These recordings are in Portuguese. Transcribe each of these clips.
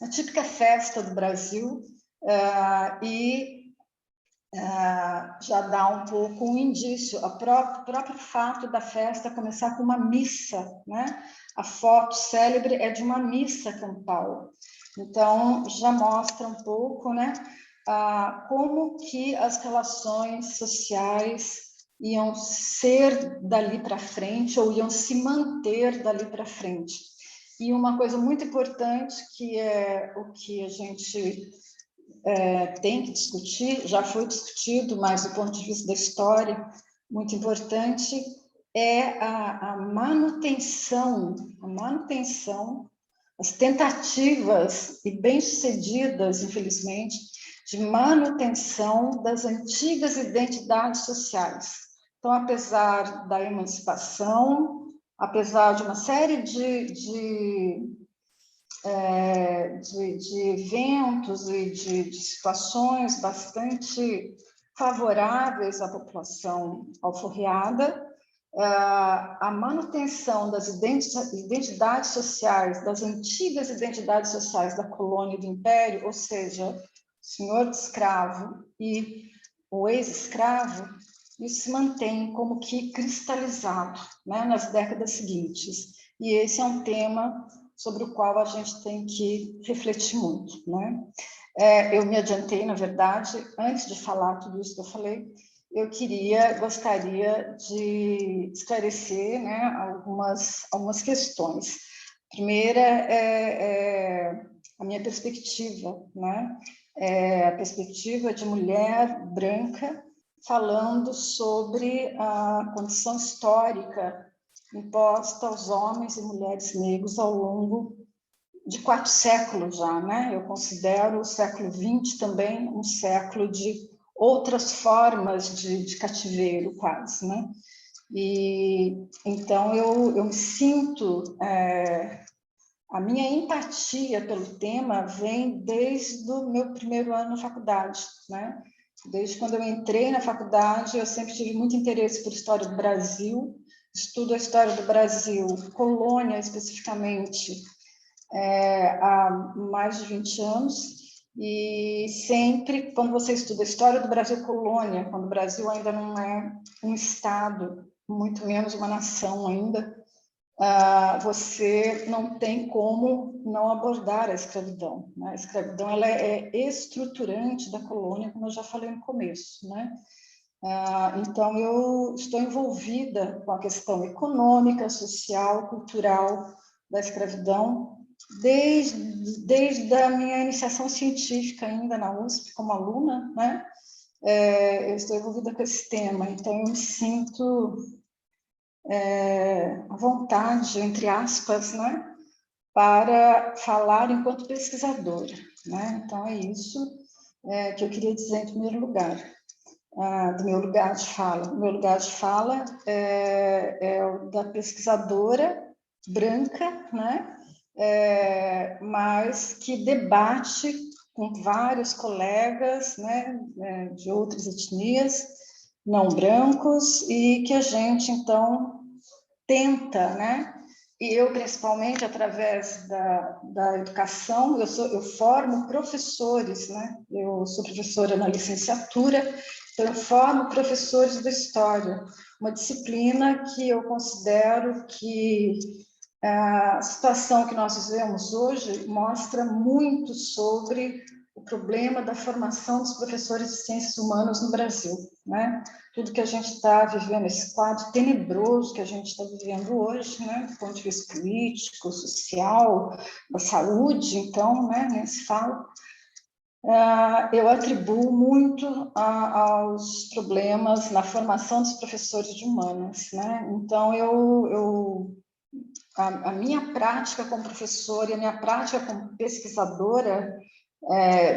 a típica festa do Brasil, e já dá um pouco um indício, o próprio fato da festa começar com uma missa, né? A foto célebre é de uma missa campal, então já mostra um pouco, né? Como que as relações sociais iam ser dali para frente ou iam se manter dali para frente. E uma coisa muito importante, que é o que a gente tem que discutir, já foi discutido, mas do ponto de vista da história, muito importante, é a manutenção, as tentativas, e bem-sucedidas, infelizmente, de manutenção das antigas identidades sociais. Então, apesar da emancipação, apesar de uma série de eventos e de situações bastante favoráveis à população alforriada, a manutenção das identidades sociais, das antigas identidades sociais da colônia e do império, ou seja, senhor de escravo e o ex-escravo, isso se mantém como que cristalizado, né, nas décadas seguintes. E esse é um tema sobre o qual a gente tem que refletir muito, né? Eu me adiantei, na verdade, antes de falar tudo isso que eu falei, eu gostaria de esclarecer, né, algumas questões. Primeira é a minha perspectiva, né? A perspectiva de mulher branca falando sobre a condição histórica imposta aos homens e mulheres negros ao longo de 4 séculos já, né? Eu considero o século XX também um século de outras formas de cativeiro, quase, né? E então eu me sinto, a minha empatia pelo tema vem desde o meu primeiro ano na faculdade, né? Desde quando eu entrei na faculdade, eu sempre tive muito interesse por história do Brasil, estudo a história do Brasil, colônia especificamente, há mais de 20 anos, e sempre, quando você estuda a história do Brasil colônia, quando o Brasil ainda não é um estado, muito menos uma nação ainda, você não tem como não abordar a escravidão, né? A escravidão ela é estruturante da colônia, como eu já falei no começo, né? Então, eu estou envolvida com a questão econômica, social, cultural da escravidão, desde a minha iniciação científica ainda na USP, como aluna, né? Eu estou envolvida com esse tema, então eu me sinto à vontade, entre aspas, né? Para falar enquanto pesquisadora, né? Então, é isso que eu queria dizer em primeiro lugar. Do meu lugar de fala. O meu lugar de fala é o da pesquisadora branca, né? Mas que debate com vários colegas, né, de outras etnias, não brancos, e que a gente, então, tenta, né? E eu, principalmente, através da educação, eu formo professores, né? Eu sou professora na licenciatura, então eu formo professores de história, uma disciplina que eu considero que a situação que nós vivemos hoje mostra muito sobre o problema da formação dos professores de ciências humanas no Brasil, né? Tudo que a gente está vivendo, esse quadro tenebroso que a gente está vivendo hoje, né? Do ponto de vista político, social, da saúde, então, né? Nem se fala. Eu atribuo muito aos problemas na formação dos professores de humanas, né? Então, a minha prática como professora e a minha prática como pesquisadora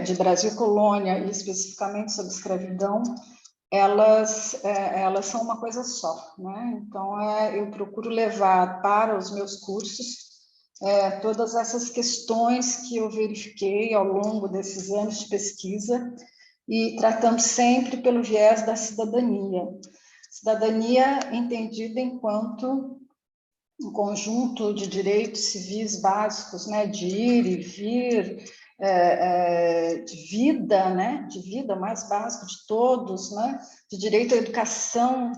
de Brasil Colônia, e especificamente sobre escravidão, elas são uma coisa só, né? Então, eu procuro levar para os meus cursos todas essas questões que eu verifiquei ao longo desses anos de pesquisa e tratando sempre pelo viés da cidadania. Cidadania entendida enquanto um conjunto de direitos civis básicos, né, de ir e vir, de vida, né, de vida mais básico de todos, né, de direito à educação,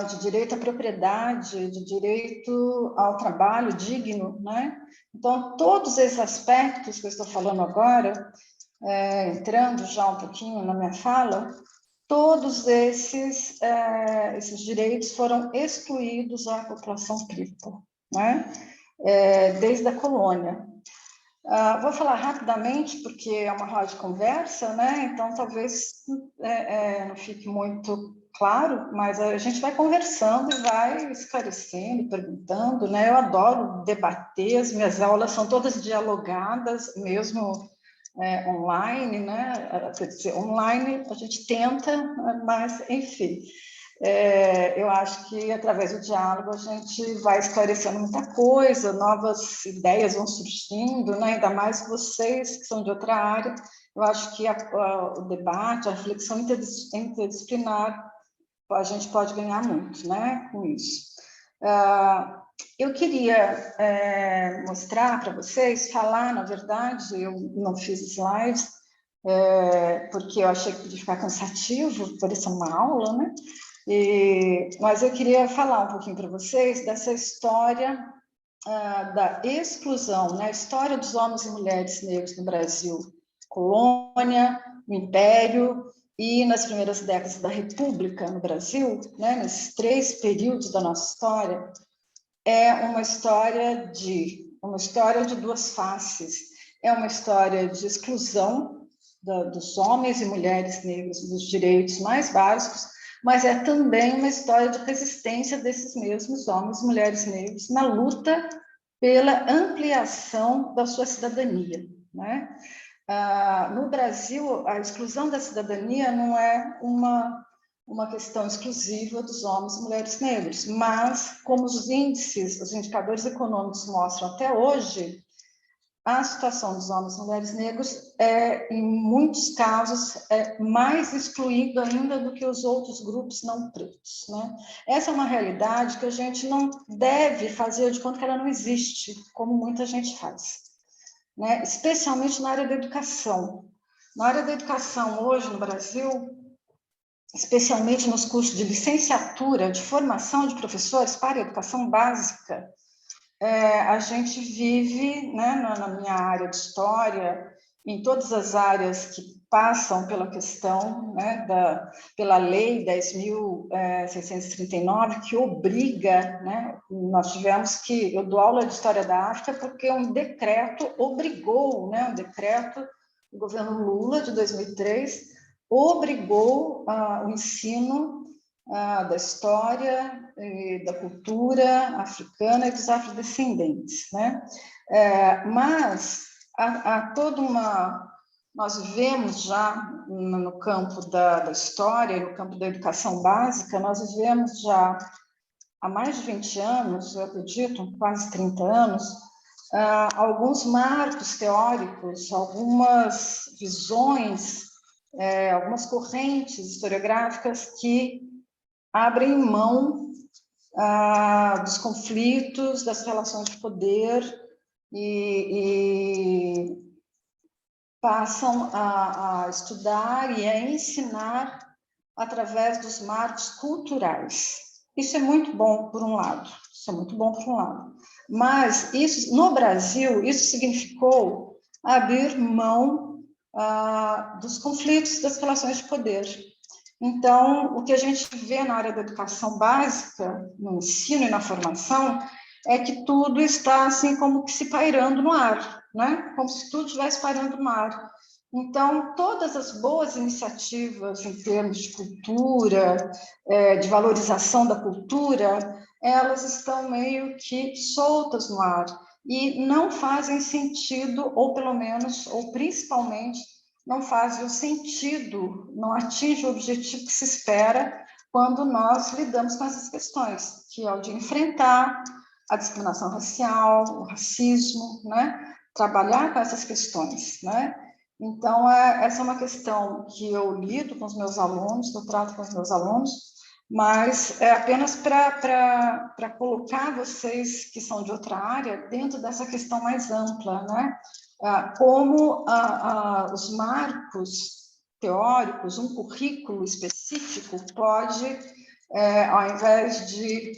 de direito à propriedade, de direito ao trabalho digno, né? Então, todos esses aspectos que eu estou falando agora, entrando já um pouquinho na minha fala, todos esses direitos foram excluídos à população cripta, né? Desde a colônia. Vou falar rapidamente, porque é uma roda de conversa, né? Então talvez não fique muito claro, mas a gente vai conversando e vai esclarecendo, perguntando, né? Eu adoro debater, as minhas aulas são todas dialogadas, mesmo online, né? Quer dizer, online a gente tenta, mas enfim. Eu acho que através do diálogo a gente vai esclarecendo muita coisa, novas ideias vão surgindo, né? Ainda mais vocês que são de outra área. Eu acho que o debate, a reflexão interdisciplinar, a gente pode ganhar muito, né? Com isso. Eu queria mostrar para vocês, falar, na verdade, eu não fiz slides, porque eu achei que podia ficar cansativo, por isso é uma aula, né? Mas eu queria falar um pouquinho para vocês dessa história da exclusão, né? A história dos homens e mulheres negros no Brasil, colônia, no Império e nas primeiras décadas da República no Brasil, né? Nesses 3 períodos da nossa história, é uma história de 2 faces. É uma história de exclusão dos homens e mulheres negros dos direitos mais básicos, mas é também uma história de resistência desses mesmos homens e mulheres negros na luta pela ampliação da sua cidadania, né? No Brasil, a exclusão da cidadania não é uma questão exclusiva dos homens e mulheres negros, mas como os índices, os indicadores econômicos mostram até hoje, a situação dos homens e mulheres negros em muitos casos, mais excluída ainda do que os outros grupos não pretos, né? Essa é uma realidade que a gente não deve fazer de conta que ela não existe, como muita gente faz, né? Especialmente na área da educação. Na área da educação, hoje, no Brasil, especialmente nos cursos de licenciatura, de formação de professores para a educação básica, a gente vive, né, na minha área de história, em todas as áreas que passam pela questão, né, pela Lei 10.639, que obriga, né, nós tivemos que, eu dou aula de História da África porque um decreto obrigou, né, um decreto do governo Lula, de 2003, obrigou o ensino da história e da cultura africana e dos afrodescendentes, né? Mas há toda nós vivemos já no campo da história e no campo da educação básica, nós vivemos já há mais de 20 anos, eu acredito, quase 30 anos, alguns marcos teóricos, algumas visões, algumas correntes historiográficas que abrem mão dos conflitos, das relações de poder e passam a estudar e a ensinar através dos marcos culturais. Isso é muito bom por um lado, Mas isso, no Brasil, isso significou abrir mão dos conflitos, das relações de poder. Então, o que a gente vê na área da educação básica, no ensino e na formação, é que tudo está assim como que se pairando no ar, né? Como se tudo estivesse pairando no ar. Então, todas as boas iniciativas em termos de cultura, de valorização da cultura, elas estão meio que soltas no ar e não fazem sentido, ou pelo menos, ou principalmente, não fazem o sentido, não atinge o objetivo que se espera quando nós lidamos com essas questões, que é o de enfrentar a discriminação racial, o racismo, né? Trabalhar com essas questões, né? Então, essa é uma questão que eu lido com os meus alunos, que eu trato com os meus alunos, mas é apenas para colocar vocês que são de outra área dentro dessa questão mais ampla, né? Como os marcos teóricos, um currículo específico pode, ao invés de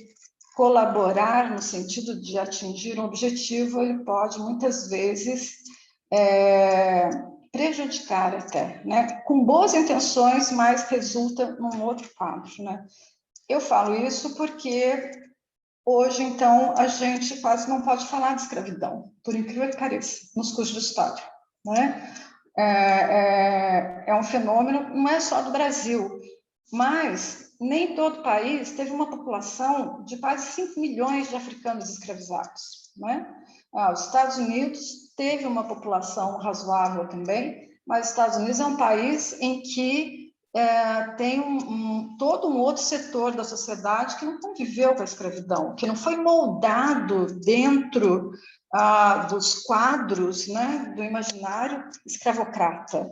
colaborar no sentido de atingir um objetivo, ele pode muitas vezes prejudicar até, né? Com boas intenções, mas resulta num outro quadro, né? Eu falo isso porque hoje, então, a gente quase não pode falar de escravidão, por incrível que pareça, nos cursos de história, né? É um fenômeno, não é só do Brasil, mas nem todo país teve uma população de quase 5 milhões de africanos escravizados, né? Os Estados Unidos teve uma população razoável também, mas os Estados Unidos é um país em que tem todo um outro setor da sociedade que não conviveu com a escravidão, que não foi moldado dentro dos quadros, né, do imaginário escravocrata.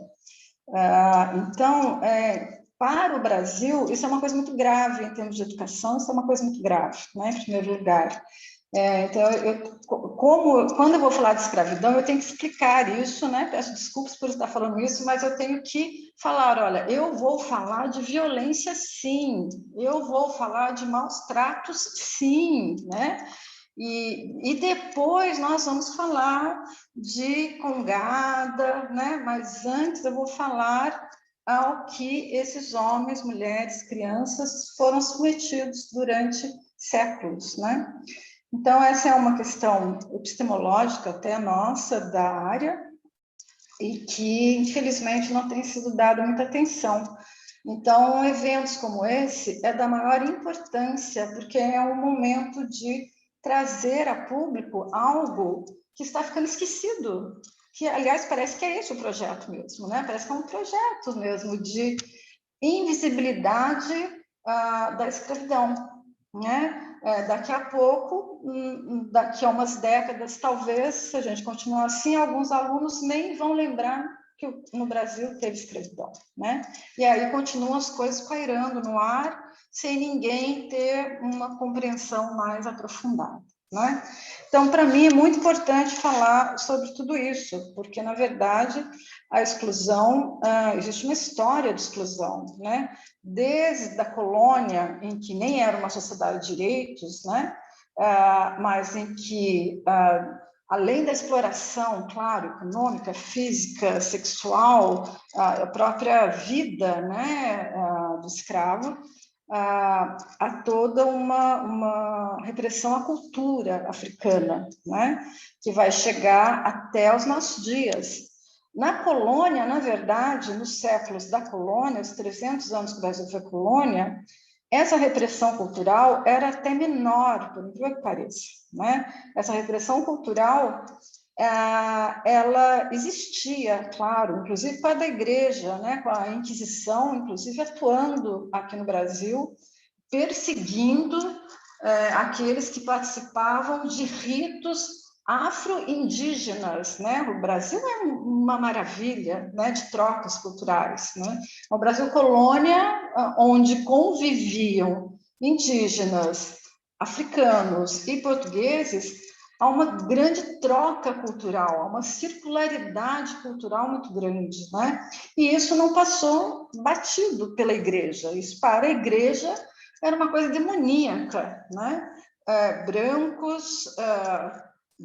Então, para o Brasil, isso é uma coisa muito grave em termos de educação, isso é uma coisa muito grave, né, em primeiro lugar. Então, quando eu vou falar de escravidão, eu tenho que explicar isso, né? Peço desculpas por estar falando isso, mas eu tenho que falar, olha, eu vou falar de violência, sim, eu vou falar de maus tratos, sim, né? E depois nós vamos falar de congada, né? Mas antes eu vou falar ao que esses homens, mulheres, crianças foram submetidos durante séculos, né? Então, essa é uma questão epistemológica até nossa da área e que, infelizmente, não tem sido dada muita atenção. Então, eventos como esse é da maior importância, porque é um momento de trazer a público algo que está ficando esquecido, que, aliás, parece que é esse o projeto mesmo, né? Parece que é um projeto mesmo de invisibilidade da escravidão, né? Daqui a pouco, daqui a umas décadas, talvez, se a gente continuar assim, alguns alunos nem vão lembrar que no Brasil teve escravidão, né? E aí continuam as coisas pairando no ar, sem ninguém ter uma compreensão mais aprofundada, né? Então, para mim, é muito importante falar sobre tudo isso, porque, na verdade, a exclusão, existe uma história de exclusão, né? Desde a colônia, em que nem era uma sociedade de direitos, né? Mas em que, além da exploração, claro, econômica, física, sexual, a própria vida, né, do escravo, há toda uma repressão à cultura africana, né, que vai chegar até os nossos dias. Na colônia, na verdade, nos séculos da colônia, os 300 anos que o Brasil foi colônia, essa repressão cultural era até menor, por incrível que pareça, né? Essa repressão cultural, ela existia, claro, inclusive com a da igreja, né? Com a Inquisição, inclusive atuando aqui no Brasil, perseguindo aqueles que participavam de ritos afro-indígenas, né? O Brasil é uma maravilha, né, de trocas culturais, né? O Brasil colônia, onde conviviam indígenas, africanos e portugueses, há uma grande troca cultural, há uma circularidade cultural muito grande, né? E isso não passou batido pela igreja. Isso para a igreja era uma coisa demoníaca, né? Brancos,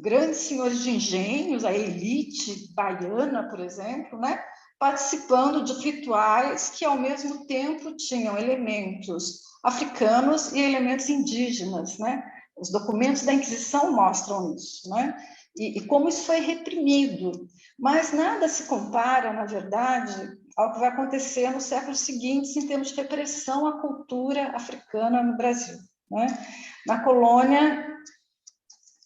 grandes senhores de engenhos, a elite baiana, por exemplo, né? Participando de rituais que, ao mesmo tempo, tinham elementos africanos e elementos indígenas, né? Os documentos da Inquisição mostram isso, né? E como isso foi reprimido. Mas nada se compara, na verdade, ao que vai acontecer nos séculos seguintes em termos de repressão à cultura africana no Brasil, né? Na colônia,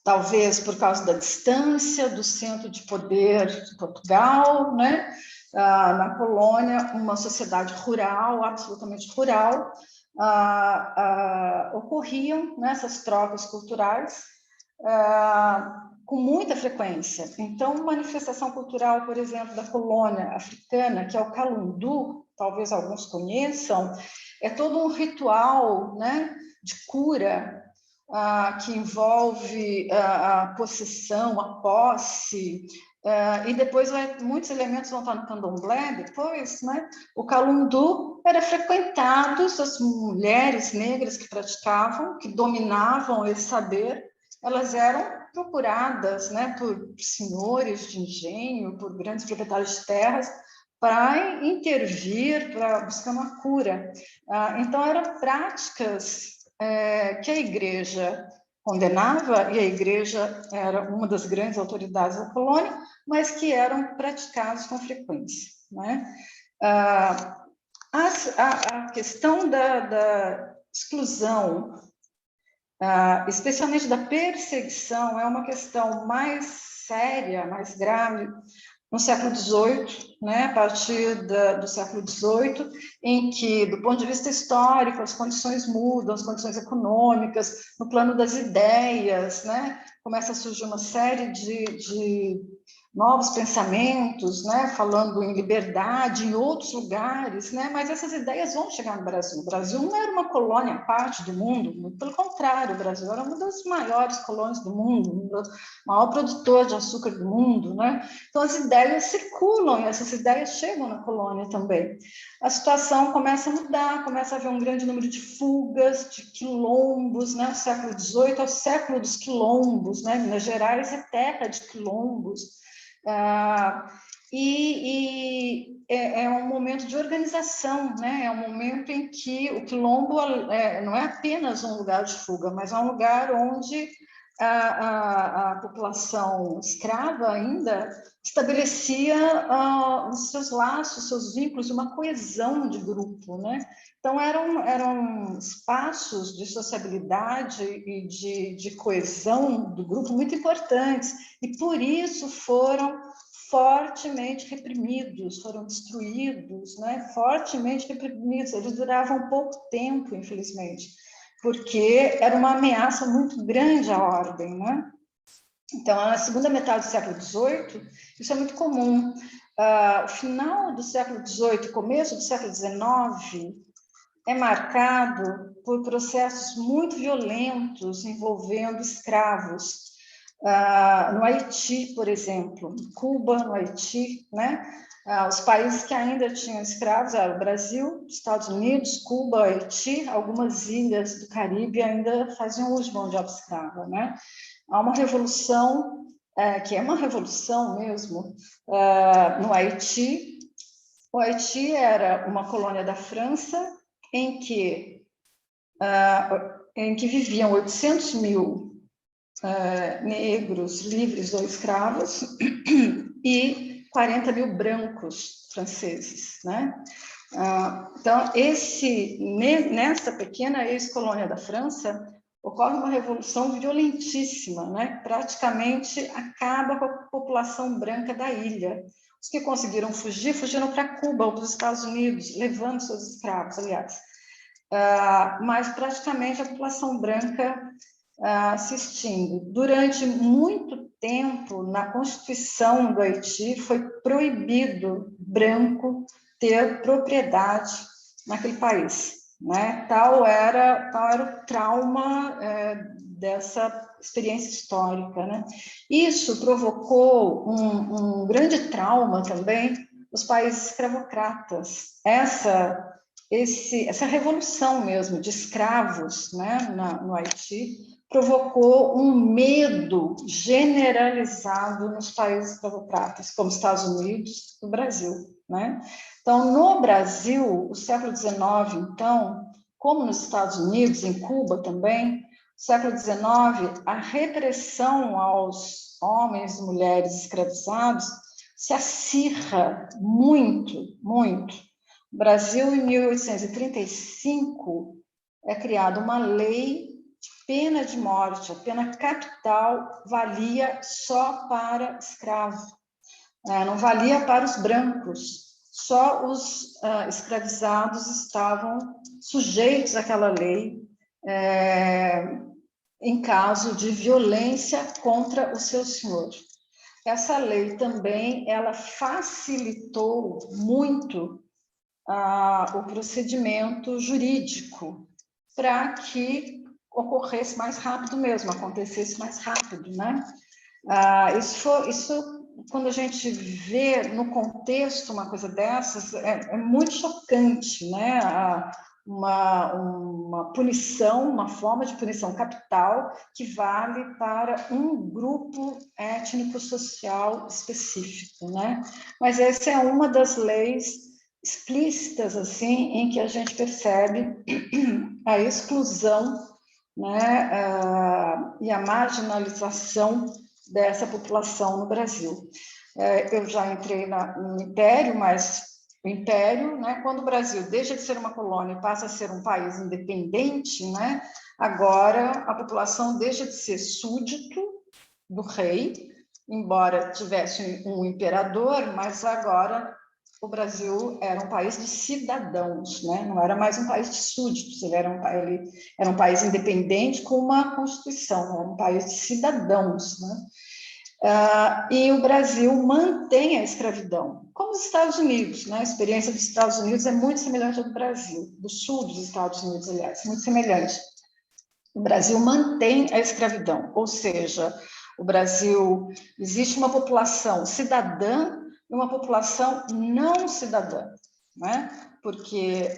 talvez por causa da distância do centro de poder de Portugal, né? Na colônia, uma sociedade rural, absolutamente rural, ocorriam, né, essas trocas culturais com muita frequência. Então, manifestação cultural, por exemplo, da colônia africana, que é o calundu, talvez alguns conheçam, é todo um ritual, né, de cura, que envolve a possessão, a posse, e depois muitos elementos vão estar no candomblé depois, né? O calundu era frequentado, as mulheres negras que praticavam, que dominavam esse saber, elas eram procuradas, né, por senhores de engenho, por grandes proprietários de terras, para intervir, para buscar uma cura. Então, eram práticas que a igreja condenava, e a igreja era uma das grandes autoridades da colônia, mas que eram praticadas com frequência, né? A questão da exclusão, especialmente da perseguição, é uma questão mais séria, mais grave, no século XVIII, né, a partir do século XVIII, em que, do ponto de vista histórico, as condições mudam, as condições econômicas, no plano das ideias, né, começa a surgir uma série de novos pensamentos, né, falando em liberdade em outros lugares, né, mas essas ideias vão chegar no Brasil. O Brasil não era uma colônia à parte do mundo, muito pelo contrário, o Brasil era uma das maiores colônias do mundo, o maior produtor de açúcar do mundo, né? Então as ideias circulam e essas ideias chegam na colônia também. A situação começa a mudar, começa a haver um grande número de fugas, de quilombos, né? O século XVIII é o século dos quilombos, né? Minas Gerais é terra de quilombos. É um momento de organização, né? É um momento em que o quilombo não é apenas um lugar de fuga, mas é um lugar onde a população escrava ainda estabelecia os seus laços, seus vínculos, uma coesão de grupo, né? Então, eram espaços de sociabilidade e de coesão do grupo muito importantes, e por isso foram fortemente reprimidos, foram destruídos, né? Fortemente reprimidos. Eles duravam pouco tempo, infelizmente, porque era uma ameaça muito grande à ordem, né? Então, na segunda metade do século XVIII, isso é muito comum. O final do século XVIII, começo do século XIX, é marcado por processos muito violentos envolvendo escravos. No Haiti, por exemplo, Cuba, no Haiti, né? Os países que ainda tinham escravos eram o Brasil, Estados Unidos, Cuba, Haiti, algumas ilhas do Caribe ainda faziam uso de mão de obra escrava, né? Há uma revolução, que é uma revolução mesmo, no Haiti. O Haiti era uma colônia da França em que viviam 800 mil negros livres ou escravos e 40 mil brancos franceses, né? Então, nessa pequena ex-colônia da França, ocorre uma revolução violentíssima, né? Praticamente acaba com a população branca da ilha. Os que conseguiram fugir, fugiram para Cuba ou para os Estados Unidos, levando seus escravos, aliás. Mas praticamente a população branca se extingue. Durante muito tempo, na Constituição do Haiti, foi proibido branco ter propriedade naquele país, né? Tal era o trauma dessa experiência histórica, né? Isso provocou um grande trauma também nos países escravocratas. Essa revolução mesmo de escravos, né, no Haiti, provocou um medo generalizado nos países escravocratas, como Estados Unidos e o Brasil, né? Então, no Brasil, o século XIX, então, como nos Estados Unidos, em Cuba também, século XIX, a repressão aos homens e mulheres escravizados se acirra muito, muito. No Brasil, em 1835, é criada uma lei de pena de morte. A pena capital valia só para escravo, não valia para os brancos. Só os escravizados estavam sujeitos àquela lei. em caso de violência contra o seu senhor. Essa lei também, ela facilitou muito o procedimento jurídico para que ocorresse mais rápido mesmo, acontecesse mais rápido, né? Isso, quando a gente vê no contexto uma coisa dessas, é muito chocante, né? Uma punição, uma forma de punição capital que vale para um grupo étnico-social específico, né? Mas essa é uma das leis explícitas, assim, em que a gente percebe a exclusão, né, e a marginalização dessa população no Brasil. Eu já entrei no Império, mas o Império, né, quando o Brasil deixa de ser uma colônia e passa a ser um país independente, né, agora a população deixa de ser súdito do rei, embora tivesse um imperador, mas agora o Brasil era um país de cidadãos, né? Não era mais um país de súditos, ele era um país independente com uma constituição, era um país de cidadãos, né? E o Brasil mantém a escravidão, como os Estados Unidos, né? A experiência dos Estados Unidos é muito semelhante à do Brasil, do sul dos Estados Unidos, aliás, muito semelhante. O Brasil mantém a escravidão, ou seja, o Brasil, existe uma população cidadã e uma população não cidadã, né? Porque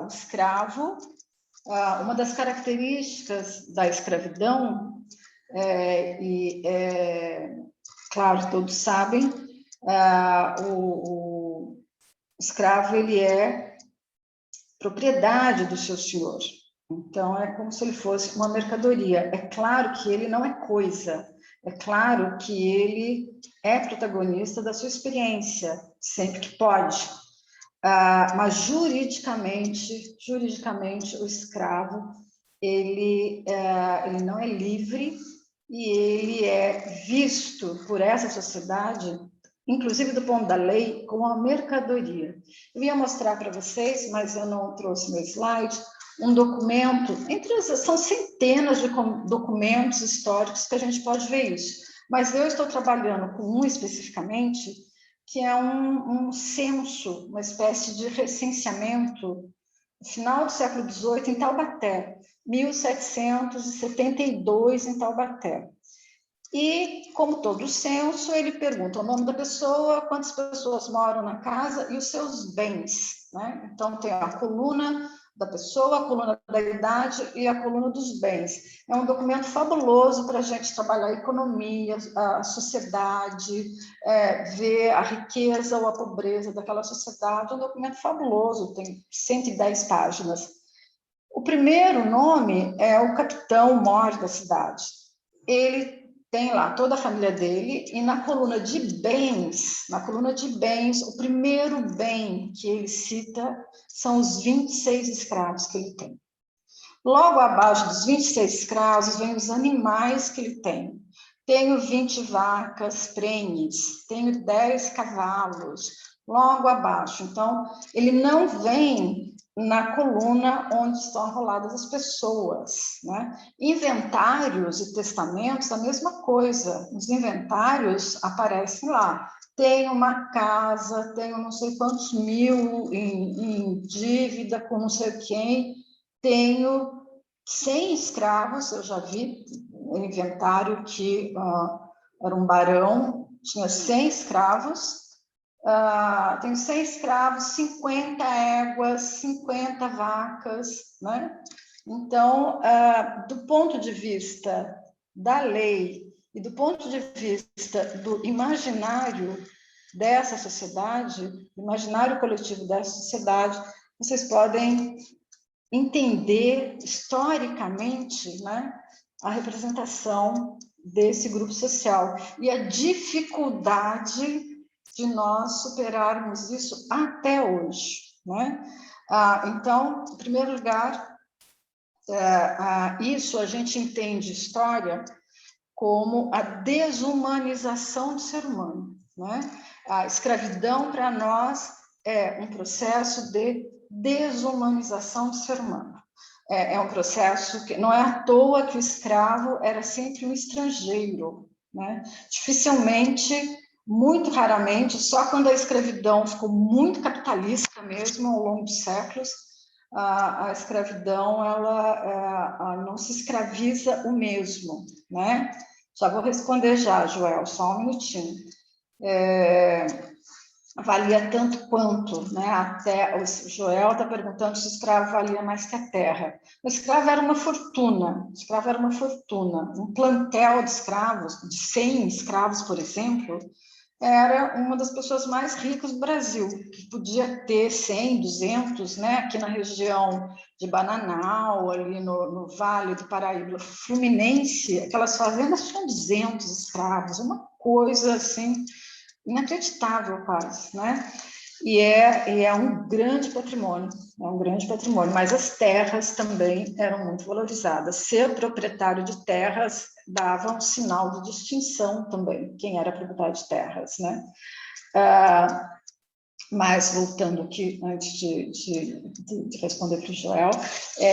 o escravo, uma das características da escravidão, claro, todos sabem, o escravo ele é propriedade do seu senhor. Então, é como se ele fosse uma mercadoria. É claro que ele não é coisa, é claro que ele é protagonista da sua experiência, sempre que pode. Mas juridicamente, o escravo, ele não é livre e ele é visto por essa sociedade, inclusive do ponto da lei, como uma mercadoria. Eu ia mostrar para vocês, mas eu não trouxe meu slide, um documento, são centenas de documentos históricos que a gente pode ver isso, mas eu estou trabalhando com um especificamente, que é um censo, uma espécie de recenseamento, no final do século XVIII, em Taubaté, 1772, em Taubaté. E, como todo censo, ele pergunta o nome da pessoa, quantas pessoas moram na casa e os seus bens, né? Então, tem a coluna da pessoa, a coluna da idade e a coluna dos bens. É um documento fabuloso para a gente trabalhar a economia, a sociedade, ver a riqueza ou a pobreza daquela sociedade. É um documento fabuloso, tem 110 páginas. O primeiro nome é o capitão-mor da cidade. Ele tem lá toda a família dele, e na coluna de bens, o primeiro bem que ele cita são os 26 escravos que ele tem. Logo abaixo dos 26 escravos, vem os animais que ele tem. Tenho 20 vacas prenhes, tenho 10 cavalos, logo abaixo. Então, ele não vem na coluna onde estão arroladas as pessoas, né? Inventários e testamentos, a mesma coisa. Os inventários aparecem lá. Tenho uma casa, tenho não sei quantos mil em dívida com não sei quem, tenho 100 escravos, eu já vi um inventário que era um barão, tinha 100 escravos, tenho 100 escravos, 50 éguas, 50 vacas, né? Então, do ponto de vista da lei e do ponto de vista do imaginário dessa sociedade, imaginário coletivo dessa sociedade, vocês podem entender historicamente, né, a representação desse grupo social e a dificuldade de nós superarmos isso até hoje, né? Então, em primeiro lugar, isso a gente entende história como a desumanização do ser humano, né? A escravidão para nós é um processo de desumanização do ser humano. é um processo que não é à toa que o escravo era sempre um estrangeiro, né? Dificilmente, muito raramente, só quando a escravidão ficou muito capitalista mesmo ao longo dos séculos, a escravidão ela não se escraviza o mesmo, né? Já vou responder já, Joel, só um minutinho. Valia tanto quanto, né? Até o Joel está perguntando se o escravo valia mais que a terra. O escravo era uma fortuna, o escravo era uma fortuna. Um plantel de escravos, de 100 escravos, por exemplo, era uma das pessoas mais ricas do Brasil, que podia ter 100, 200, né? Aqui na região de Bananal, ali no Vale do Paraíba Fluminense, aquelas fazendas tinham 200 escravos, uma coisa assim inacreditável quase, né? E é um grande patrimônio, mas as terras também eram muito valorizadas. Ser proprietário de terras dava um sinal de distinção também, quem era proprietário de terras, né? Mas, voltando aqui, antes de responder para o Joel,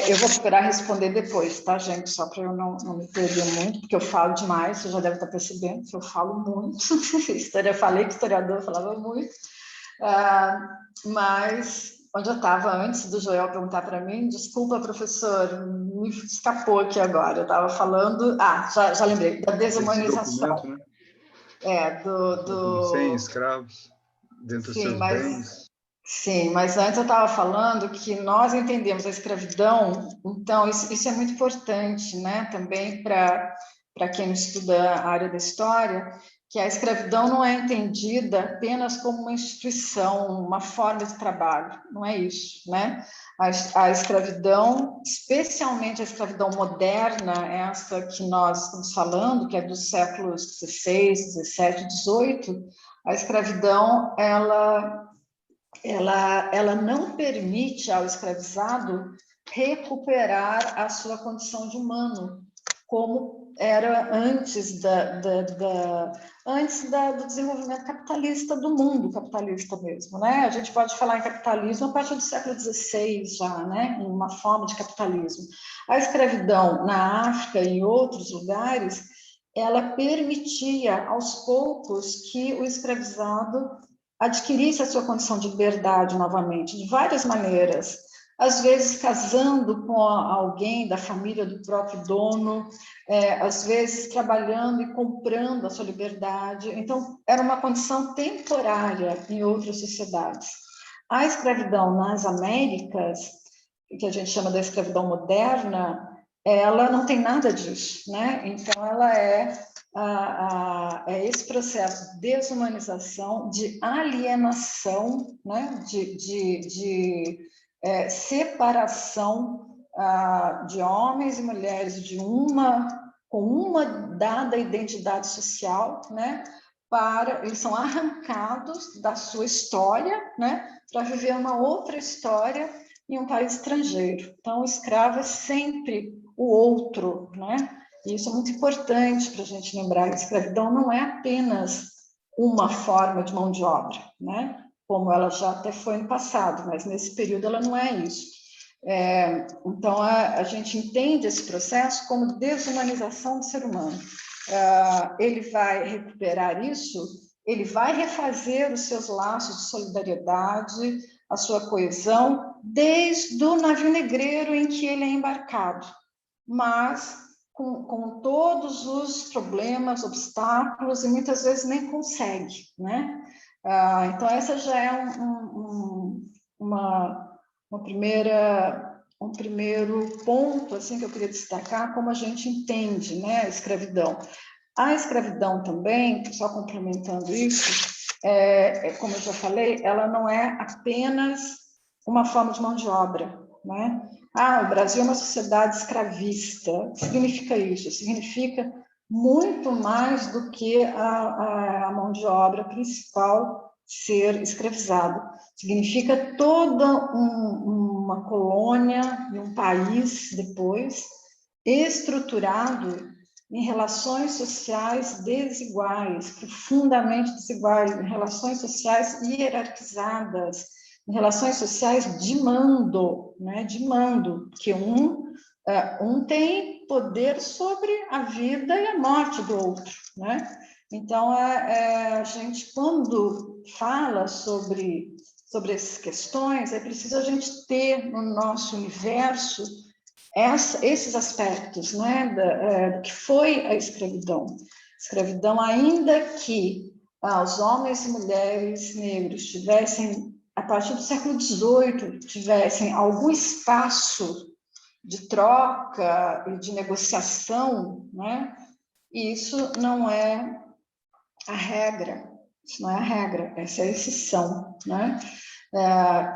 eu vou procurar responder depois, tá, gente? Só para eu não me perder muito, porque eu falo demais, você já deve estar percebendo que eu falo muito. Falei que historiador falava muito. Mas, onde eu estava antes do Joel perguntar para mim, desculpa, professor, me escapou aqui agora. Eu estava falando... já lembrei, da desumanização. Esse documento, né? 100 escravos dentro dos seus bens. Sim, mas antes eu estava falando que nós entendemos a escravidão, então isso é muito importante, né? Também para quem estuda a área da história, que a escravidão não é entendida apenas como uma instituição, uma forma de trabalho, não é isso, né? A escravidão, especialmente a escravidão moderna, essa que nós estamos falando, que é dos séculos XVI, XVII, XVIII, a escravidão, ela não permite ao escravizado recuperar a sua condição de humano, como era antes do desenvolvimento capitalista do mundo capitalista mesmo, né? A gente pode falar em capitalismo a partir do século XVI já, né? Em uma forma de capitalismo. A escravidão na África e em outros lugares, ela permitia aos poucos que o escravizado adquirisse a sua condição de liberdade novamente, de várias maneiras, às vezes casando com alguém da família do próprio dono, às vezes trabalhando e comprando a sua liberdade. Então, era uma condição temporária em outras sociedades. A escravidão nas Américas, que a gente chama da escravidão moderna, ela não tem nada disso, né? Então, ela é esse processo de desumanização, de alienação, né? de separação de homens e mulheres com uma dada identidade social, né? Eles são arrancados da sua história, né? Para viver uma outra história em um país estrangeiro. Então, o escravo é sempre o outro, né? E isso é muito importante para a gente lembrar. A escravidão não é apenas uma forma de mão de obra, né? Como ela já até foi no passado, mas nesse período ela não é isso. Então, a gente entende esse processo como desumanização do ser humano. Ele vai recuperar isso, ele vai refazer os seus laços de solidariedade, a sua coesão, desde o navio negreiro em que ele é embarcado, mas com todos os problemas, obstáculos, e muitas vezes nem consegue, né? Então, essa já é um primeiro ponto assim, que eu queria destacar, como a gente entende, né, a escravidão. A escravidão também, só complementando isso, como eu já falei, ela não é apenas uma forma de mão de obra, né? O Brasil é uma sociedade escravista. O que significa isso? Significa muito mais do que a mão de obra principal ser escravizado. Significa toda uma colônia e um país depois estruturado em relações sociais desiguais, profundamente desiguais, em relações sociais hierarquizadas, em relações sociais de mando, né? De mando, que um tem poder sobre a vida e a morte do outro, né? Então, a gente, quando fala sobre essas questões, é preciso a gente ter no nosso universo esses aspectos, né, do que foi a escravidão. Escravidão, ainda que os homens e mulheres negros tivessem, a partir do século XVIII, tivessem algum espaço de troca e de negociação, né, isso não é a regra, isso não é a regra, essa é a exceção, né?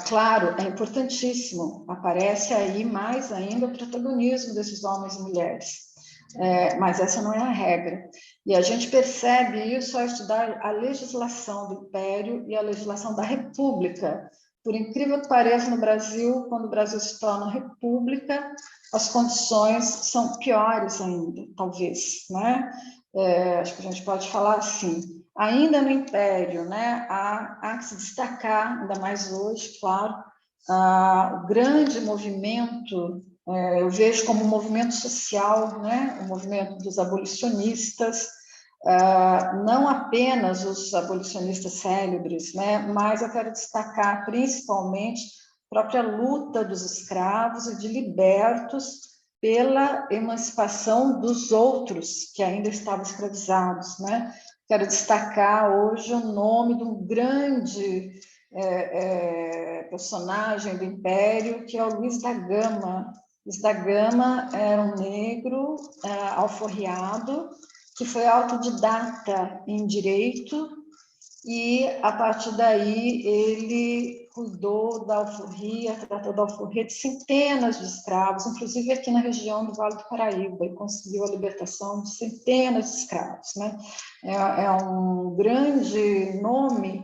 Claro, é importantíssimo, aparece aí mais ainda o protagonismo desses homens e mulheres, mas essa não é a regra. E a gente percebe isso ao estudar a legislação do Império e a legislação da República. Por incrível que pareça, no Brasil, quando o Brasil se torna república, as condições são piores ainda, talvez, né? Acho que a gente pode falar assim. Ainda no Império, né, há que se destacar, ainda mais hoje, claro, o grande movimento, eu vejo como um movimento social, né, o movimento dos abolicionistas, não apenas os abolicionistas célebres, né, mas eu quero destacar principalmente a própria luta dos escravos e de libertos pela emancipação dos outros que ainda estavam escravizados, né? Quero destacar hoje o nome de um grande personagem do Império, que é o Luiz da Gama. Luiz da Gama era um negro alforriado, que foi autodidata em direito, e a partir daí ele cuidou da alforria, tratou da alforria de centenas de escravos, inclusive aqui na região do Vale do Paraíba, e conseguiu a libertação de centenas de escravos, né? É um grande nome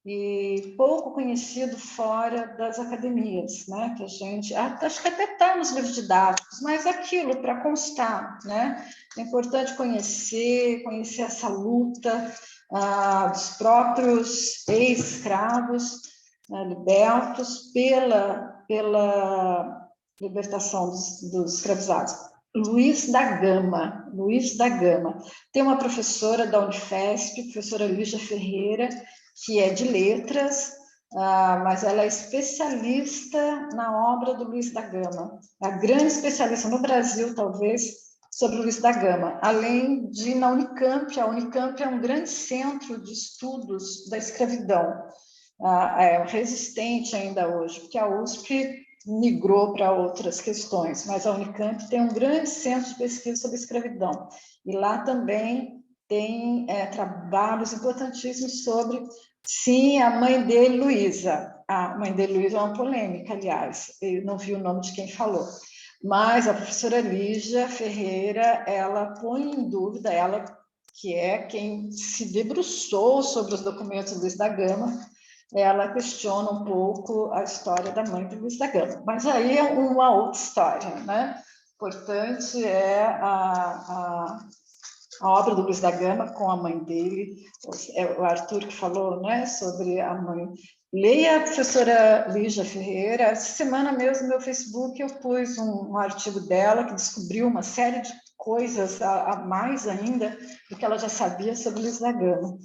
e pouco conhecido fora das academias, né? Que a gente, acho que até está nos livros didáticos, mas aquilo para constar, né? É importante conhecer essa luta dos próprios ex-escravos, né, libertos pela libertação dos escravizados. Luiz da Gama. Tem uma professora da Unifesp, professora Lígia Ferreira, que é de letras, mas ela é especialista na obra do Luiz da Gama. A grande especialista no Brasil, talvez, sobre o Luiz da Gama, além de na Unicamp. A Unicamp é um grande centro de estudos da escravidão, é resistente ainda hoje, porque a USP migrou para outras questões, mas a Unicamp tem um grande centro de pesquisa sobre escravidão, e lá também tem trabalhos importantíssimos sobre, sim, a mãe dele, Luísa. A mãe dele, Luísa, é uma polêmica, aliás, eu não vi o nome de quem falou, mas a professora Lígia Ferreira, ela põe em dúvida, ela que é quem se debruçou sobre os documentos do Luiz da Gama, ela questiona um pouco a história da mãe do Luiz da Gama. Mas aí é uma outra história, né? Importante é a obra do Luiz da Gama com a mãe dele, o Arthur que falou, né, sobre a mãe. Leia a professora Lígia Ferreira. Essa semana mesmo no meu Facebook eu pus um artigo dela que descobriu uma série de coisas a mais ainda do que ela já sabia sobre Luiz da Gama.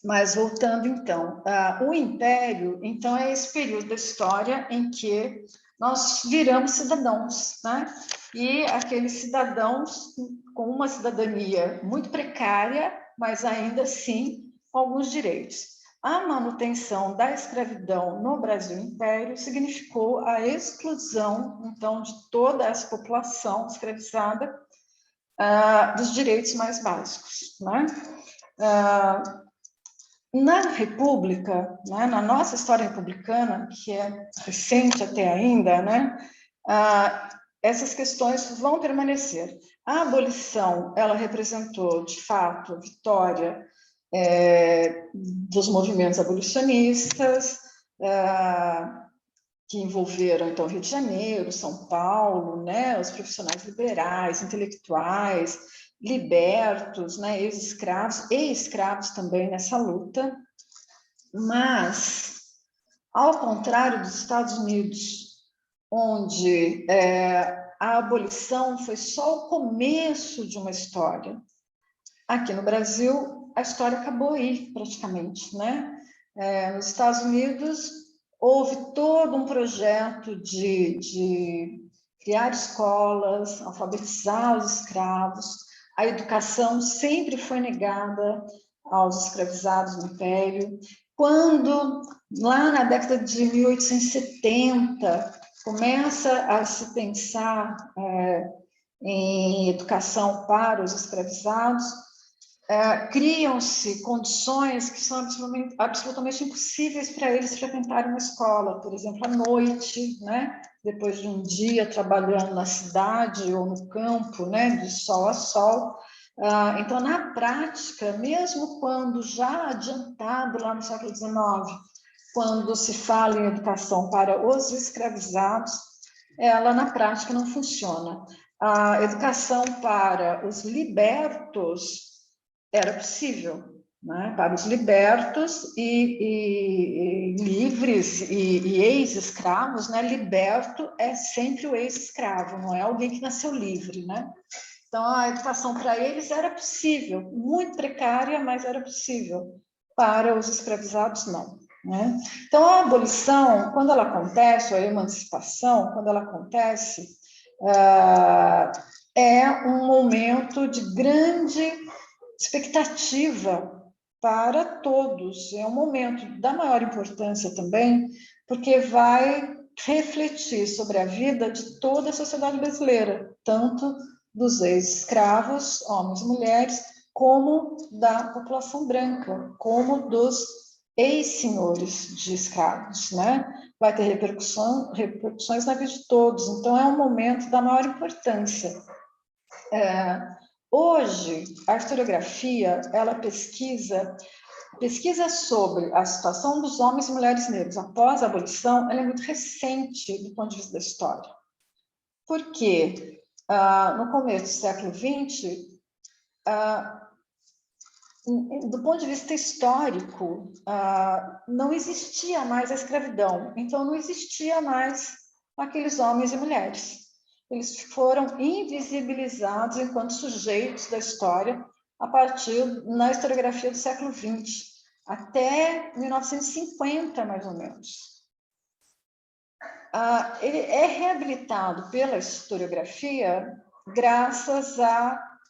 Mas voltando então, o Império, então, é esse período da história em que nós viramos cidadãos, né? E aqueles cidadãos com uma cidadania muito precária, mas ainda assim com alguns direitos. A manutenção da escravidão no Brasil Império significou a exclusão, então, de toda essa população escravizada dos direitos mais básicos, né? Na República, né, na nossa história republicana, que é recente até ainda, né, essas questões vão permanecer. A abolição, ela representou, de fato, a vitória dos movimentos abolicionistas, que envolveram, então, Rio de Janeiro, São Paulo, né, os profissionais liberais, intelectuais, libertos, né, ex-escravos e escravos também nessa luta. Mas, ao contrário dos Estados Unidos, onde a abolição foi só o começo de uma história, aqui no Brasil, a história acabou aí, praticamente, né? Nos Estados Unidos, houve todo um projeto de criar escolas, alfabetizar os escravos. A educação sempre foi negada aos escravizados no Império. Quando, lá na década de 1870, começa a se pensar em educação para os escravizados, criam-se condições que são absolutamente impossíveis para eles frequentarem uma escola, por exemplo, à noite, né? Depois de um dia trabalhando na cidade ou no campo, né? De sol a sol. Então, na prática, mesmo quando já adiantado lá no século XIX, quando se fala em educação para os escravizados, ela na prática não funciona. A educação para os libertos era possível, né? Para os libertos e livres e ex-escravos, né? Liberto é sempre o ex-escravo, não é alguém que nasceu livre, né? Então, a educação para eles era possível, muito precária, mas era possível. Para os escravizados, não. Né? Então, a abolição, quando ela acontece, ou a emancipação, quando ela acontece, é um momento de grande expectativa para todos. É um momento da maior importância também, porque vai refletir sobre a vida de toda a sociedade brasileira, tanto dos ex-escravos, homens e mulheres, como da população branca, como dos ex-senhores de escravos, né? Vai ter repercussões na vida de todos. Então, é um momento da maior importância. Hoje, a historiografia, ela pesquisa sobre a situação dos homens e mulheres negros após a abolição, ela é muito recente do ponto de vista da história. Porque, no começo do século XX, do ponto de vista histórico, não existia mais a escravidão. Então, não existia mais aqueles homens e mulheres. Eles foram invisibilizados enquanto sujeitos da história a partir na historiografia do século XX, até 1950, mais ou menos. Ele é reabilitado pela historiografia graças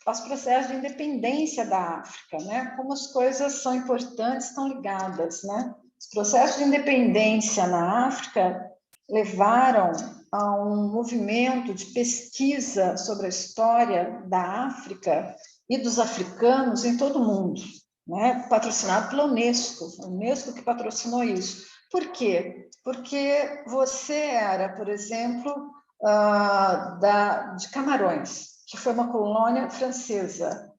aos processos de independência da África, né? Como as coisas são importantes, estão ligadas, né? Os processos de independência na África levaram a um movimento de pesquisa sobre a história da África e dos africanos em todo o mundo, né? Patrocinado pela Unesco, a Unesco que patrocinou isso. Por quê? Porque você era, por exemplo, de Camarões, que foi uma colônia francesa.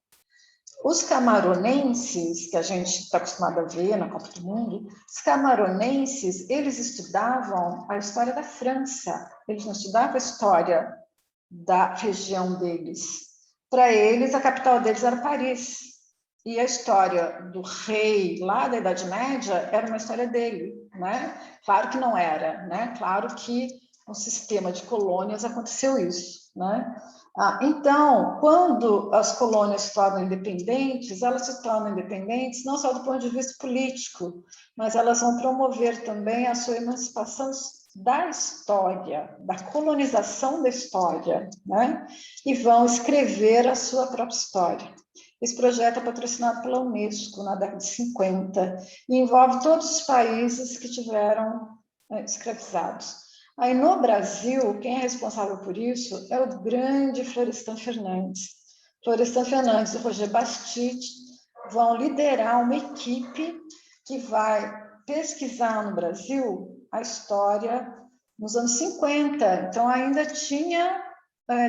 Os camaronenses, que a gente está acostumado a ver na Copa do Mundo, os camaronenses, eles estudavam a história da França, eles não estudavam a história da região deles. Para eles, a capital deles era Paris. E a história do rei lá da Idade Média era uma história dele, né? Claro que não era, né? Claro que no sistema de colônias aconteceu isso, né? Então, quando as colônias se tornam independentes, elas se tornam independentes não só do ponto de vista político, mas elas vão promover também a sua emancipação da história, da colonização da história, né? E vão escrever a sua própria história. Esse projeto é patrocinado pela Unesco na década de 50 e envolve todos os países que tiveram escravizados. Aí, no Brasil, quem é responsável por isso é o grande Florestan Fernandes. Florestan Fernandes e Roger Bastide vão liderar uma equipe que vai pesquisar no Brasil a história nos anos 50. Então, ainda tinha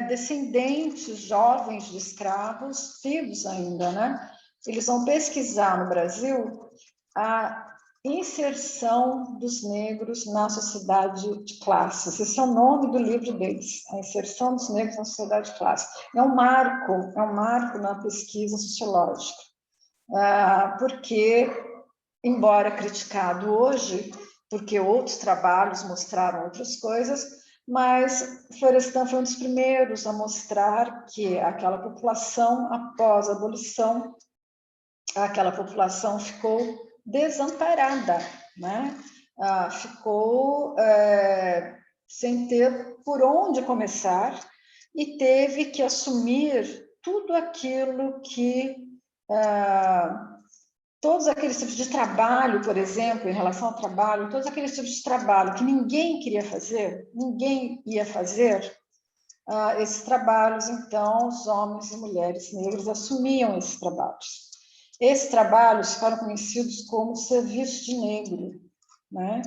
descendentes jovens de escravos, vivos ainda, né? Eles vão pesquisar no Brasil a inserção dos negros na sociedade de classes. Esse é o nome do livro deles, a inserção dos negros na sociedade de classes. É um marco na pesquisa sociológica, porque embora criticado hoje, porque outros trabalhos mostraram outras coisas, mas Florestan foi um dos primeiros a mostrar que aquela população, após a abolição, aquela população ficou desamparada, né? Ficou sem ter por onde começar e teve que assumir tudo aquilo que todos aqueles tipos de trabalho, por exemplo, em relação ao trabalho, todos aqueles tipos de trabalho que ninguém queria fazer, ninguém ia fazer, esses trabalhos, então, os homens e mulheres negros assumiam esses trabalhos. Esses trabalhos ficaram conhecidos como serviço de negro, né?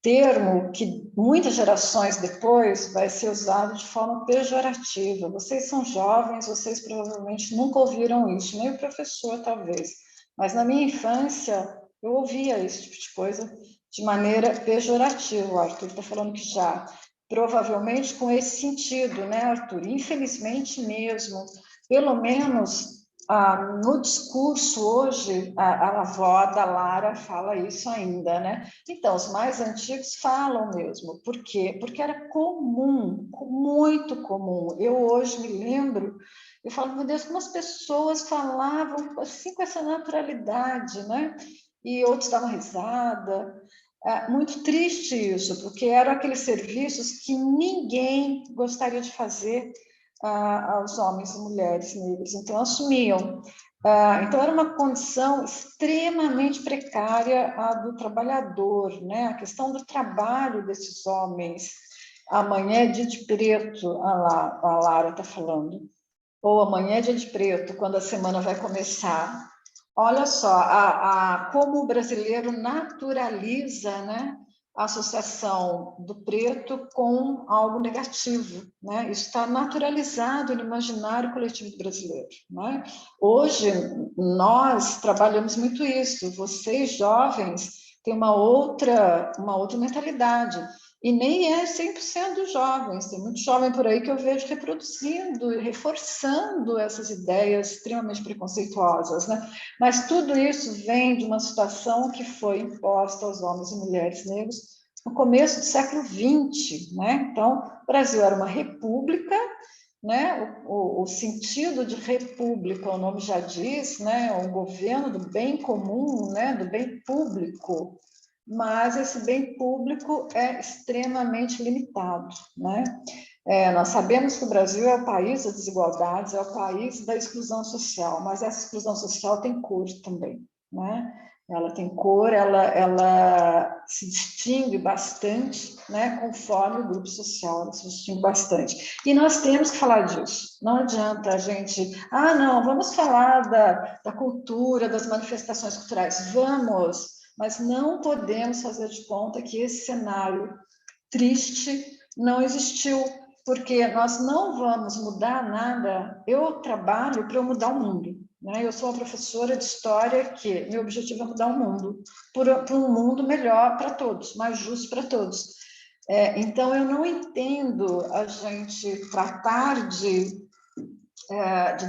Termo que muitas gerações depois vai ser usado de forma pejorativa. Vocês são jovens, vocês provavelmente nunca ouviram isso, nem o professor talvez, mas na minha infância eu ouvia esse tipo de coisa de maneira pejorativa. O Arthur está falando que já, provavelmente com esse sentido, né, Arthur? Infelizmente mesmo, pelo menos no discurso hoje, a avó da Lara fala isso ainda, né? Então, os mais antigos falam mesmo. Por quê? Porque era comum, muito comum. Eu hoje me lembro, eu falo, meu Deus, como as pessoas falavam assim com essa naturalidade, né? E outros davam risada. Muito triste isso, porque eram aqueles serviços que ninguém gostaria de fazer aos homens e mulheres negros, então assumiam. Então era uma condição extremamente precária a do trabalhador, né? A questão do trabalho desses homens. Amanhã é dia de preto, a Lara está falando. Ou amanhã é dia de preto, quando a semana vai começar. Olha só, como o brasileiro naturaliza, né, a associação do preto com algo negativo, né? Isso está naturalizado no imaginário coletivo do brasileiro, né? Hoje, nós trabalhamos muito isso. Vocês, jovens, têm uma outra mentalidade. E nem é 100% dos jovens, tem muito jovem por aí que eu vejo reproduzindo e reforçando essas ideias extremamente preconceituosas, né? Mas tudo isso vem de uma situação que foi imposta aos homens e mulheres negros no começo do século XX, né? Então, o Brasil era uma república, né? O sentido de república, o nome já diz, né? Um governo do bem comum, né? Do bem público, mas esse bem público é extremamente limitado, né? Nós sabemos que o Brasil é o país das desigualdades, é o país da exclusão social, mas essa exclusão social tem cor também, né? Ela tem cor, ela se distingue bastante, né? Conforme o grupo social, ela se distingue bastante. E nós temos que falar disso. Não adianta a gente, não, vamos falar da cultura, das manifestações culturais. Vamos, mas não podemos fazer de conta que esse cenário triste não existiu, porque nós não vamos mudar nada. Eu trabalho para mudar o mundo, né? Eu sou uma professora de história que meu objetivo é mudar o mundo, para um mundo melhor para todos, mais justo para todos. Então, eu não entendo a gente tratar de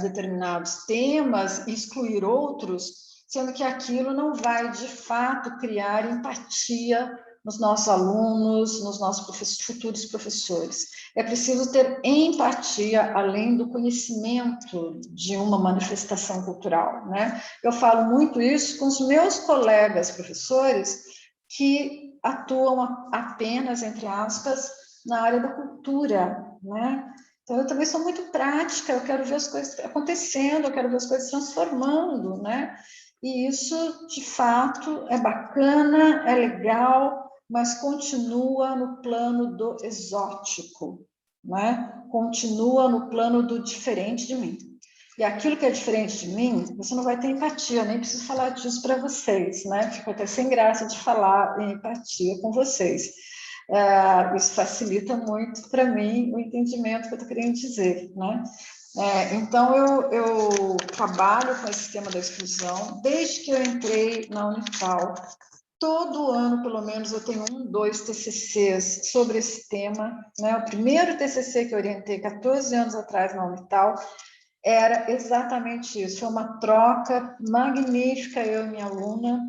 determinados temas e excluir outros, sendo que aquilo não vai, de fato, criar empatia nos nossos alunos, nos nossos futuros professores. É preciso ter empatia além do conhecimento de uma manifestação cultural, né? Eu falo muito isso com os meus colegas professores que atuam apenas, entre aspas, na área da cultura, né? Então, eu também sou muito prática, eu quero ver as coisas acontecendo, eu quero ver as coisas transformando, né? E isso, de fato, é bacana, é legal, mas continua no plano do exótico, né? Continua no plano do diferente de mim. E aquilo que é diferente de mim, você não vai ter empatia, eu nem preciso falar disso para vocês, né? Fico até sem graça de falar em empatia com vocês. Isso facilita muito para mim o entendimento que eu estou querendo dizer, né? Então, eu trabalho com esse tema da exclusão desde que eu entrei na Unital. Todo ano, pelo menos, eu tenho 2 TCCs sobre esse tema, né? O primeiro TCC que eu orientei 14 anos atrás na Unital era exatamente isso, foi uma troca magnífica, eu e minha aluna,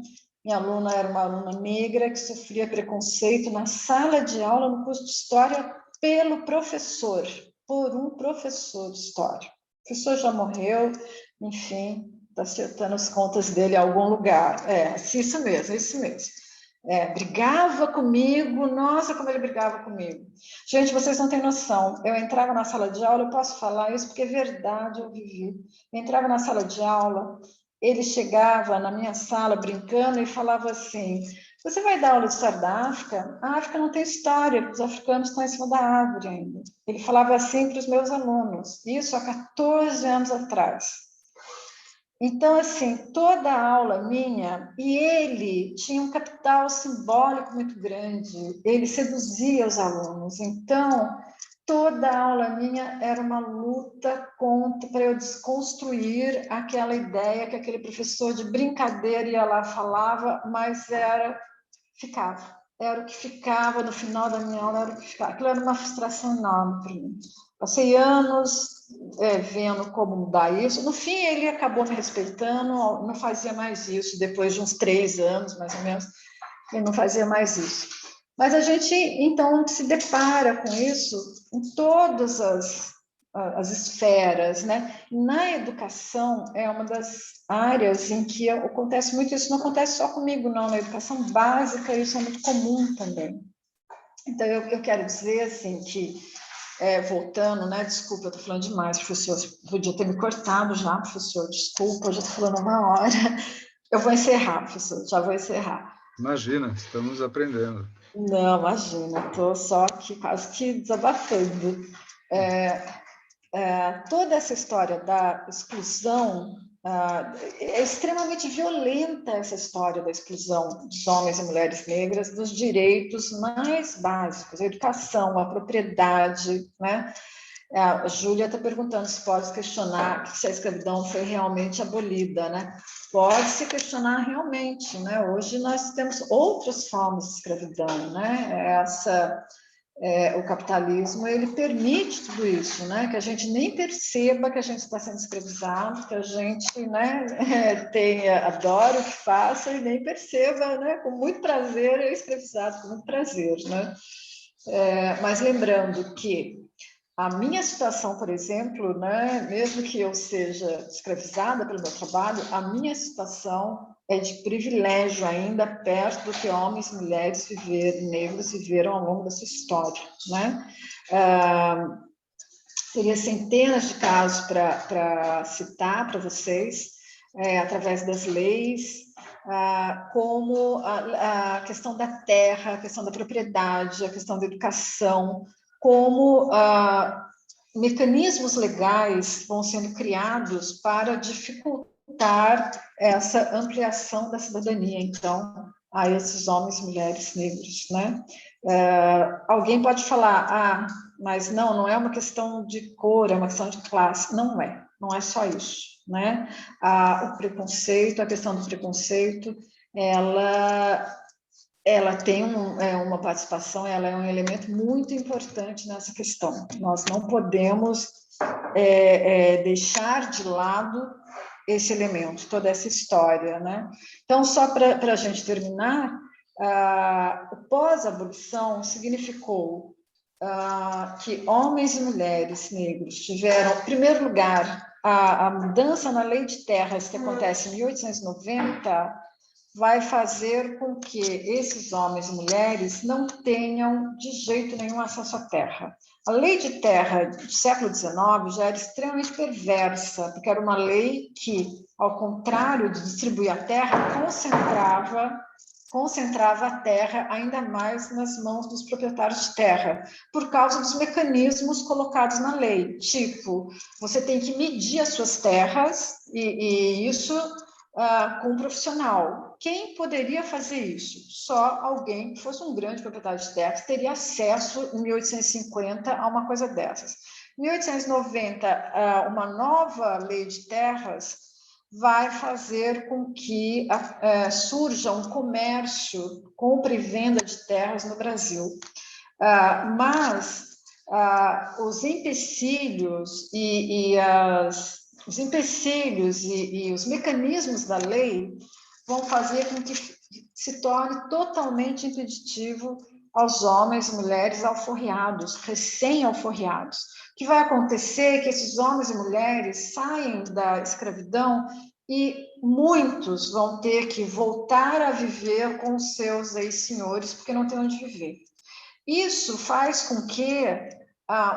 Minha aluna era uma aluna negra que sofria preconceito na sala de aula no curso de História pelo professor, por um professor de História. O professor já morreu, enfim, está acertando as contas dele em algum lugar. Isso mesmo, isso mesmo. Brigava comigo, nossa, como ele brigava comigo. Gente, vocês não têm noção, eu entrava na sala de aula, eu posso falar isso porque é verdade, eu vivi. Eu entrava na sala de aula, ele chegava na minha sala brincando e falava assim, você vai dar aula de história da África? A África não tem história, os africanos estão em cima da árvore ainda. Ele falava assim para os meus alunos, isso há 14 anos atrás. Então, assim, toda a aula minha, e ele tinha um capital simbólico muito grande, ele seduzia os alunos. Então, toda a aula minha era uma luta para eu desconstruir aquela ideia que aquele professor de brincadeira ia lá, falava, mas ficava. Era o que ficava no final da minha aula, era o que ficava. Aquilo era uma frustração enorme para mim. Passei anos vendo como mudar isso. No fim, ele acabou me respeitando, não fazia mais isso. Depois de uns 3 anos, mais ou menos, ele não fazia mais isso. Mas a gente, então, se depara com isso em todas as esferas, né? Na educação, é uma das áreas em que acontece muito isso. Não acontece só comigo, não. Na educação básica, isso é muito comum também. Então, eu quero dizer, assim, que voltando, né? Desculpa, eu estou falando demais, professor. Podia ter me cortado já, professor. Desculpa, eu já estou falando 1 hora. Eu vou encerrar, professor. Já vou encerrar. Imagina, estamos aprendendo. Não, imagina. Estou só aqui quase que desabafando. Toda essa história da exclusão é extremamente violenta, essa história da exclusão dos homens e mulheres negras dos direitos mais básicos, a educação, a propriedade, né? A Júlia está perguntando se pode questionar se a escravidão foi realmente abolida, né? Pode se questionar realmente, né? Hoje nós temos outras formas de escravidão, né? O capitalismo, ele permite tudo isso, né? Que a gente nem perceba que a gente está sendo escravizado, que a gente, né, adora o que faça e nem perceba, né? Com muito prazer é escravizado, com muito prazer, né? Mas lembrando que a minha situação, por exemplo, né, mesmo que eu seja escravizada pelo meu trabalho, a minha situação é de privilégio ainda perto do que homens e mulheres negros viveram ao longo da sua história, né? Teria centenas de casos para citar para vocês, através das leis, como a questão da terra, a questão da propriedade, a questão da educação, como mecanismos legais vão sendo criados para dificultar essa ampliação da cidadania, então, a esses homens e mulheres negros, né? Alguém pode falar, mas não é uma questão de cor, é uma questão de classe. Não é só isso, né? O preconceito, a questão do preconceito, ela tem uma participação, ela é um elemento muito importante nessa questão. Nós não podemos deixar de lado esse elemento, toda essa história, né? Então, só para a gente terminar, o pós-abolição significou que homens e mulheres negros tiveram, em primeiro lugar, a mudança na lei de terras que acontece em 1890, vai fazer com que esses homens e mulheres não tenham de jeito nenhum acesso à terra. A lei de terra do século XIX já era extremamente perversa, porque era uma lei que, ao contrário de distribuir a terra, concentrava a terra ainda mais nas mãos dos proprietários de terra, por causa dos mecanismos colocados na lei, tipo, você tem que medir as suas terras, e isso com um profissional. Quem poderia fazer isso? Só alguém que fosse um grande proprietário de terras teria acesso, em 1850, a uma coisa dessas. Em 1890, uma nova lei de terras vai fazer com que surja um comércio, compra e venda de terras no Brasil. Mas os empecilhos os empecilhos e os mecanismos da lei vão fazer com que se torne totalmente impeditivo aos homens e mulheres alforriados, recém-alforriados. O que vai acontecer é que esses homens e mulheres saem da escravidão e muitos vão ter que voltar a viver com os seus ex-senhores, porque não tem onde viver. Isso faz com que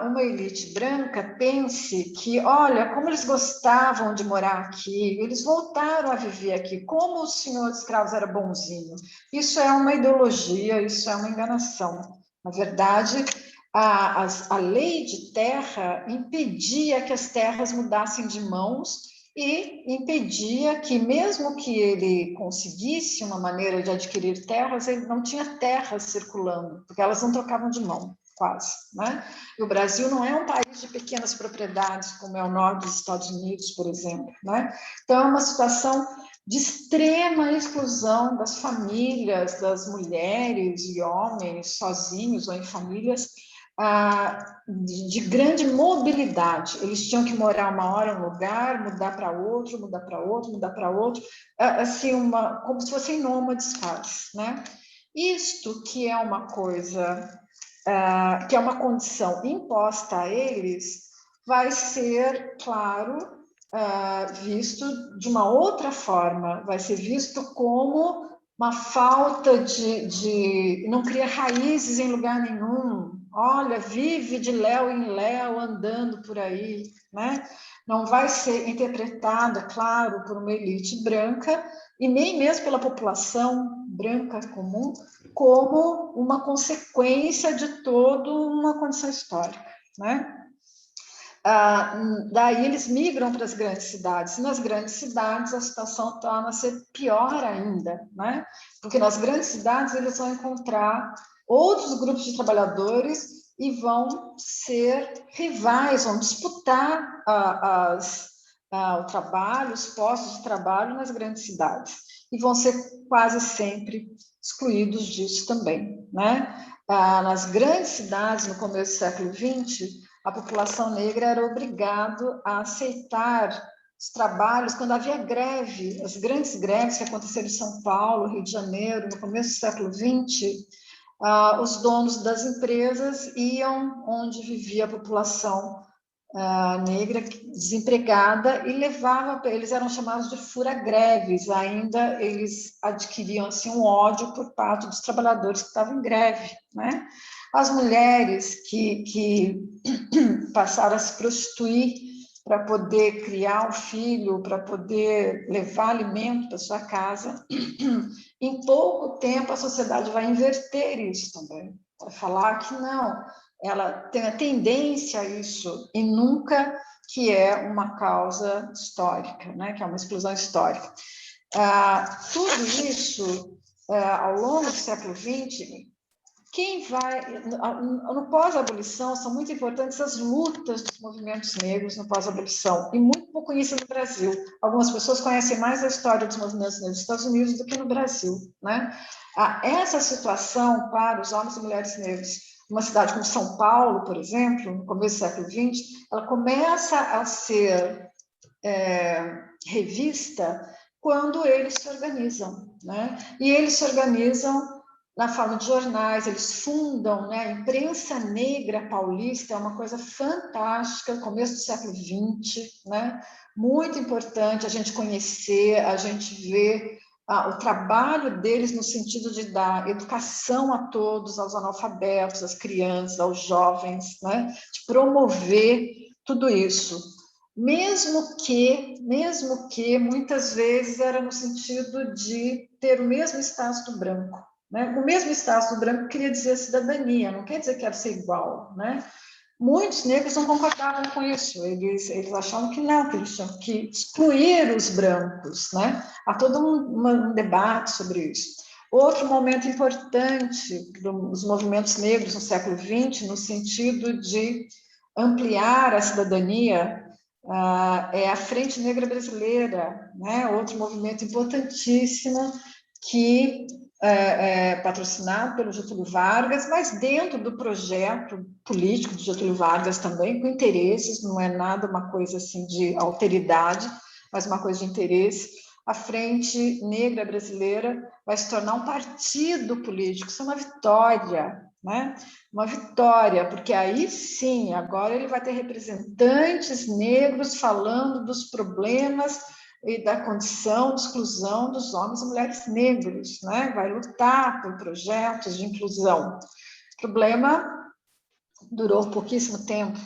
uma elite branca pense que, olha, como eles gostavam de morar aqui, eles voltaram a viver aqui, como o senhor de escravos era bonzinho. Isso é uma ideologia, isso é uma enganação. Na verdade, a lei de terra impedia que as terras mudassem de mãos e impedia que, mesmo que ele conseguisse uma maneira de adquirir terras, ele não tinha terras circulando, porque elas não trocavam de mão, quase, né? E o Brasil não é um país de pequenas propriedades, como é o norte dos Estados Unidos, por exemplo, né? Então, é uma situação de extrema exclusão das famílias, das mulheres e homens sozinhos ou em famílias, de grande mobilidade. Eles tinham que morar uma hora em um lugar, mudar para outro, mudar para outro, mudar para outro, assim, como se fossem nômades quase, né? Isto que é uma coisa, que é uma condição imposta a eles, vai ser, claro, visto de uma outra forma, vai ser visto como uma falta de não cria raízes em lugar nenhum. Olha, vive de léu em léu, andando por aí, né? Não vai ser interpretada, claro, por uma elite branca, e nem mesmo pela população branca comum, como uma consequência de toda uma condição histórica, né? Daí eles migram para as grandes cidades. E nas grandes cidades a situação torna-se pior ainda, né? Porque nas grandes cidades eles vão encontrar outros grupos de trabalhadores e vão ser rivais, vão disputar o trabalho, os postos de trabalho nas grandes cidades. E vão ser quase sempre excluídos disso também, né? Nas grandes cidades, no começo do século XX, a população negra era obrigada a aceitar os trabalhos quando havia greve, as grandes greves que aconteceram em São Paulo, Rio de Janeiro, no começo do século XX, os donos das empresas iam onde vivia a população negra desempregada e levava, eles eram chamados de fura-greves, ainda eles adquiriam assim um ódio por parte dos trabalhadores que estavam em greve, né? As mulheres que passaram a se prostituir para poder criar um filho, para poder levar alimento para sua casa, em pouco tempo a sociedade vai inverter isso também, vai falar que não, ela tem a tendência a isso, e nunca que é uma causa histórica, né? Que é uma exclusão histórica. Tudo isso, ao longo do século XX, quem vai... No pós-abolição, são muito importantes as lutas dos movimentos negros no pós-abolição, e muito pouco conhecido no Brasil. Algumas pessoas conhecem mais a história dos movimentos negros nos Estados Unidos do que no Brasil, né? Essa situação para os homens e mulheres negros, uma cidade como São Paulo, por exemplo, no começo do século XX, ela começa a ser revista quando eles se organizam, né? E eles se organizam na forma de jornais, eles fundam, né? A imprensa negra paulista é uma coisa fantástica, começo do século XX, né? Muito importante a gente conhecer, a gente ver o trabalho deles no sentido de dar educação a todos, aos analfabetos, às crianças, aos jovens, né? De promover tudo isso. Mesmo que muitas vezes era no sentido de ter o mesmo status do branco, né? O mesmo status do branco queria dizer cidadania, não quer dizer que era ser igual, né? Muitos negros não concordavam com isso, eles achavam que não, que eles tinham que excluir os brancos, né? Há todo um debate sobre isso. Outro momento importante dos movimentos negros no século XX, no sentido de ampliar a cidadania, é a Frente Negra Brasileira, né? Outro movimento importantíssimo que patrocinado pelo Getúlio Vargas, mas dentro do projeto político do Getúlio Vargas também, com interesses, não é nada uma coisa assim de alteridade, mas uma coisa de interesse. a Frente Negra Brasileira vai se tornar um partido político. Isso é uma vitória, né? Uma vitória, porque aí sim, agora ele vai ter representantes negros falando dos problemas e da condição de exclusão dos homens e mulheres negros, né? Vai lutar por projetos de inclusão. O problema durou pouquíssimo tempo,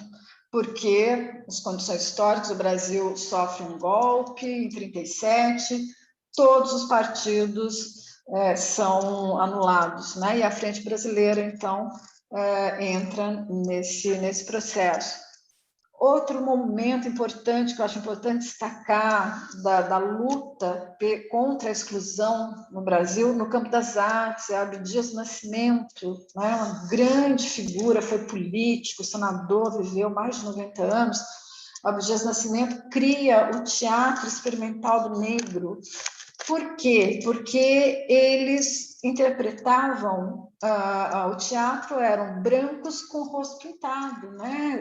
porque as condições históricas, o Brasil sofre um golpe em 1937, todos os partidos são anulados, né? E a Frente Brasileira, então, entra nesse processo. Outro momento importante, que eu acho importante destacar, da luta contra a exclusão no Brasil, no campo das artes, é Abdias do Nascimento, né? Uma grande figura, foi político, senador, viveu mais de 90 anos. Abdias do Nascimento cria o Teatro Experimental do Negro. Por quê? Porque eles interpretavam o teatro, eram brancos com o rosto pintado, né?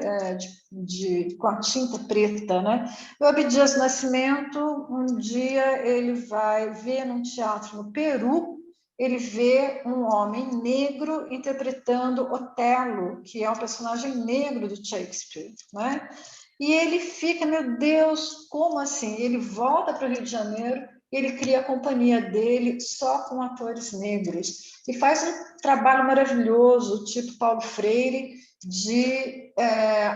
Com a tinta preta, né? O Abdias do Nascimento, um dia ele vai ver num teatro no Peru, ele vê um homem negro interpretando Otelo, que é um personagem negro do Shakespeare, né? E ele fica, meu Deus, como assim? Ele volta para o Rio de Janeiro, ele cria a companhia dele só com atores negros e faz um trabalho maravilhoso, tipo Paulo Freire, de,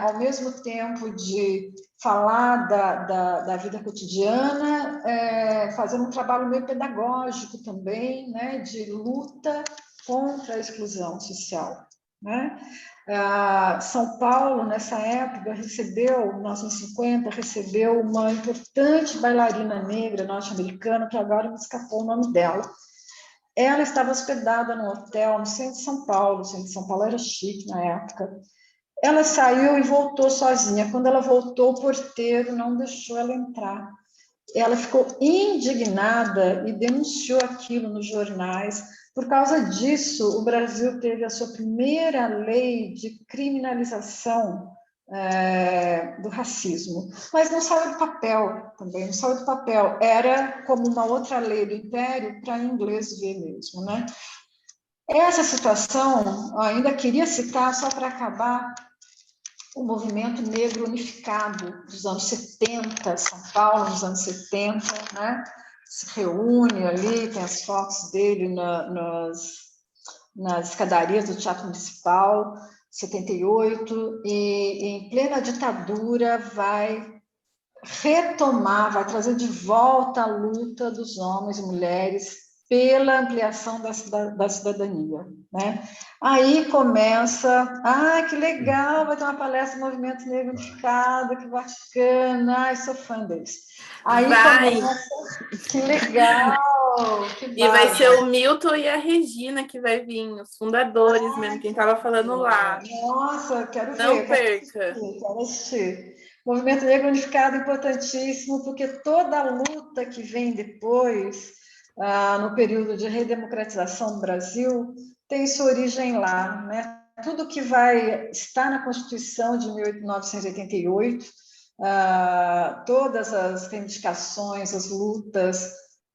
ao mesmo tempo de falar da vida cotidiana, fazer um trabalho meio pedagógico também, né, de luta contra a exclusão social, né? São Paulo, nessa época, recebeu, em 1950, recebeu uma importante bailarina negra norte-americana, que agora me escapou o nome dela. Ela estava hospedada num hotel no centro de São Paulo, o centro de São Paulo era chique na época. Ela saiu e voltou sozinha. Quando ela voltou, o porteiro não deixou ela entrar. Ela ficou indignada e denunciou aquilo nos jornais. Por causa disso, o Brasil teve a sua primeira lei de criminalização do racismo. Mas não saiu do papel também, não saiu do papel. Era como uma outra lei do Império para inglês ver mesmo, né? Essa situação, ainda queria citar, só para acabar, o movimento negro unificado dos anos 70, São Paulo, nos anos 70, né? Se reúne ali, tem as fotos dele nas escadarias do Teatro Municipal, 78, e em plena ditadura vai retomar, vai trazer de volta a luta dos homens e mulheres pela ampliação da cidadania, né? Aí começa, que legal, vai ter uma palestra do Movimento Negro Unificado, que bacana, sou fã deles. Aí começa, que legal, que e vai ser o Milton e a Regina que vai vir, os fundadores mesmo, quem estava falando lá. Nossa, quero ver. Não perca. Quero assistir. O Movimento Negro Unificado é importantíssimo, porque toda a luta que vem depois, no período de redemocratização do Brasil, tem sua origem lá, né? Tudo que vai estar na Constituição de 1988, todas as reivindicações, as lutas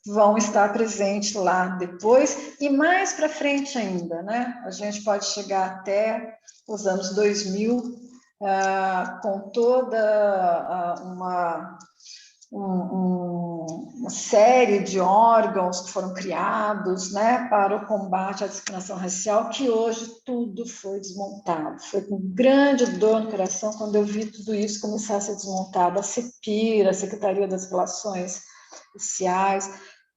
vão estar presentes lá depois, e mais para frente ainda, né? A gente pode chegar até os anos 2000, com toda uma série de órgãos que foram criados, né, para o combate à discriminação racial, que hoje tudo foi desmontado. Foi com grande dor no coração quando eu vi tudo isso começar a ser desmontado. A CEPIR, a Secretaria das Relações Sociais,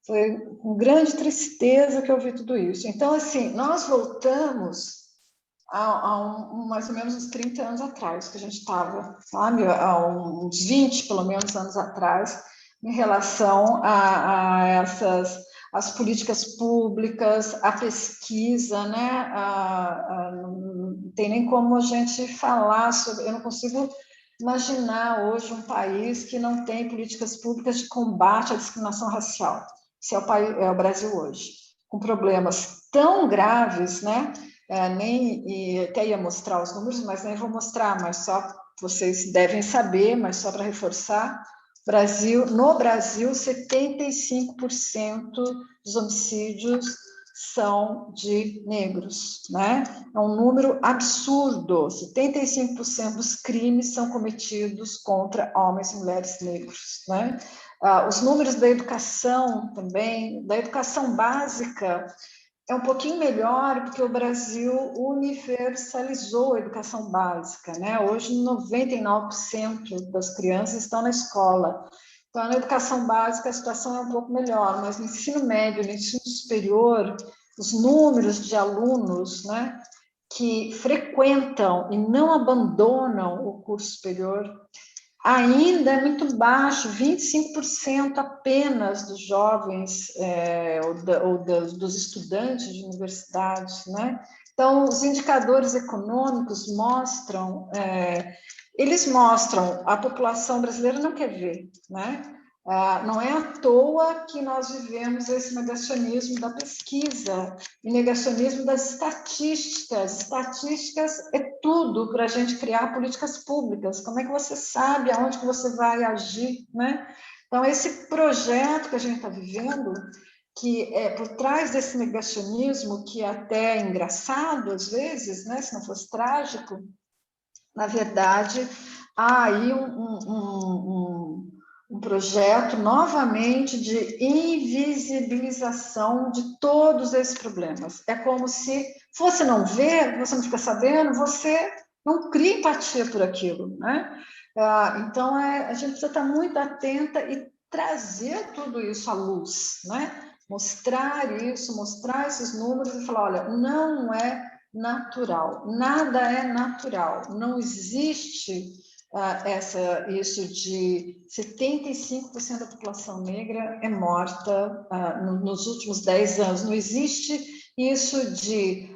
foi com grande tristeza que eu vi tudo isso. Então, assim, nós voltamos mais ou menos uns 30 anos atrás, que a gente estava, sabe, há uns 20, pelo menos, anos atrás, em relação a as políticas públicas, a pesquisa, né? Não tem nem como a gente falar sobre... Eu não consigo imaginar hoje um país que não tem políticas públicas de combate à discriminação racial. Esse é o Brasil hoje, com problemas tão graves, né? E até ia mostrar os números, mas nem vou mostrar, mas só vocês devem saber, mas só para reforçar, No Brasil, 75% dos homicídios são de negros, né? É um número absurdo. 75% dos crimes são cometidos contra homens e mulheres negros, né? Os números da educação também, da educação básica, é um pouquinho melhor, porque o Brasil universalizou a educação básica, né? Hoje, 99% das crianças estão na escola. Então, na educação básica, a situação é um pouco melhor, mas no ensino médio, no ensino superior, os números de alunos, né, que frequentam e não abandonam o curso superior ainda é muito baixo, 25% apenas dos jovens dos estudantes de universidades, né? Então, os indicadores econômicos mostram, eles mostram, a população brasileira não quer ver, né? Não é à toa que nós vivemos esse negacionismo da pesquisa, e negacionismo das estatísticas. Estatísticas é tudo para a gente criar políticas públicas. Como é que você sabe aonde que você vai agir, né? Então, esse projeto que a gente está vivendo, que é por trás desse negacionismo, que é até engraçado às vezes, né? Se não fosse trágico, na verdade, há aí um projeto, novamente, de invisibilização de todos esses problemas. É como se você não vê, você não fica sabendo, você não cria empatia por aquilo, né? Então, a gente precisa estar muito atenta e trazer tudo isso à luz, né? Mostrar isso, mostrar esses números e falar, olha, não é natural, nada é natural, não existe isso de 75% da população negra é morta nos últimos 10 anos, não existe isso de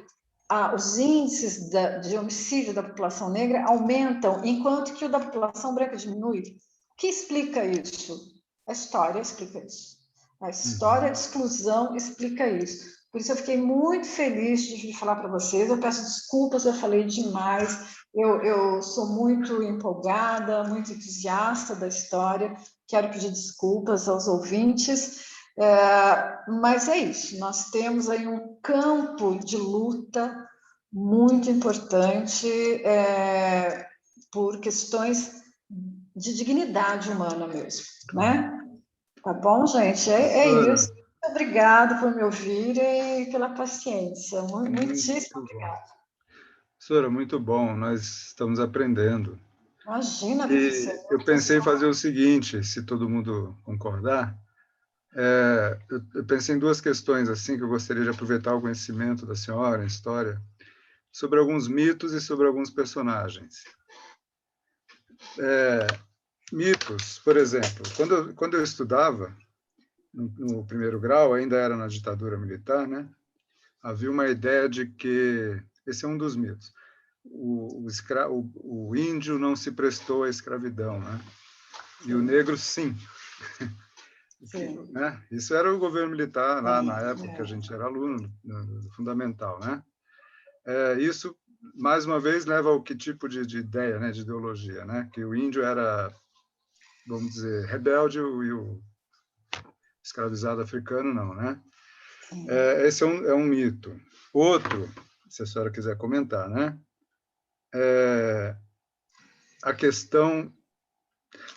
os índices de homicídio da população negra aumentam, enquanto que o da população branca diminui. O que explica isso? A história explica isso. A história de exclusão explica isso. Por isso eu fiquei muito feliz de falar para vocês. Eu peço desculpas, eu falei demais. Eu sou muito empolgada, muito entusiasta da história. Quero pedir desculpas aos ouvintes. Mas é isso, nós temos aí um campo de luta muito importante por questões de dignidade humana mesmo, né? Tá bom, gente? É isso. Muito obrigada por me ouvirem e pela paciência. Muitíssimo obrigada. Professora, muito bom, nós estamos aprendendo. Imagina, professor. Eu pensei em fazer o seguinte, se todo mundo concordar, eu pensei em duas questões assim que eu gostaria de aproveitar o conhecimento da senhora, a história, sobre alguns mitos e sobre alguns personagens. Mitos, por exemplo, quando eu estudava no primeiro grau, ainda era na ditadura militar, né? Havia uma ideia de que esse é um dos mitos. O índio não se prestou à escravidão, né? E o negro sim. Sim. Né? Isso era o governo militar lá na época que a gente era aluno no fundamental, né? Isso mais uma vez leva ao que tipo de ideia, né, de ideologia, né? Que o índio era, vamos dizer, rebelde e o escravizado africano não, né? Esse é um mito. Outro, se a senhora quiser comentar, né? A questão...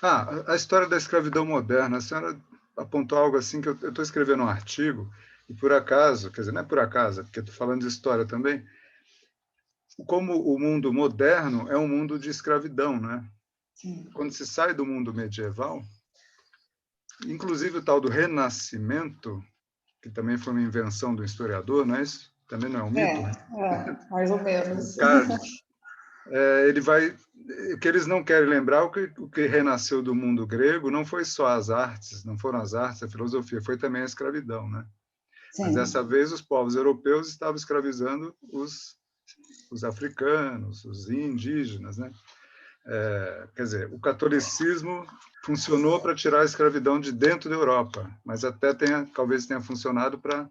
a história da escravidão moderna. A senhora apontou algo assim que eu estou escrevendo um artigo e por acaso, quer dizer, não é por acaso, porque estou falando de história também, como o mundo moderno é um mundo de escravidão, né? Sim. Quando se sai do mundo medieval, inclusive o tal do Renascimento, que também foi uma invenção do historiador, não é isso? Também não é um mito? Mais ou menos. Ele vai... O que eles não querem lembrar, o que renasceu do mundo grego não foi só as artes, não foram as artes, a filosofia, foi também a escravidão, né? Sim. Mas dessa vez os povos europeus estavam escravizando os africanos, os indígenas, né? Quer dizer, o catolicismo funcionou para tirar a escravidão de dentro da Europa, mas até talvez tenha funcionado para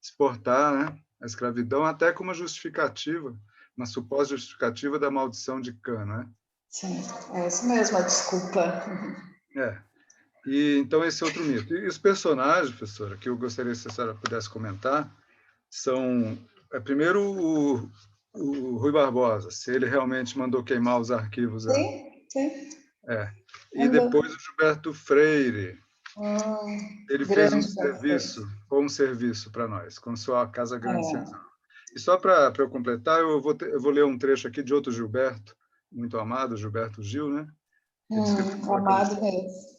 exportar, né, a escravidão, até como justificativa, uma suposta justificativa da maldição de Cã, né? Sim, é isso mesmo, a desculpa. E então esse é outro mito. E os personagens, professora, que eu gostaria que a senhora pudesse comentar, são, primeiro, o Rui Barbosa, se ele realmente mandou queimar os arquivos. Sim, sim. E depois o Gilberto Freire. Ele fez Grande um serviço para nós, com sua Casa Grande Senzala. E só para eu completar, eu vou ler um trecho aqui de outro Gilberto, muito amado, Gilberto Gil, né? Amado mesmo.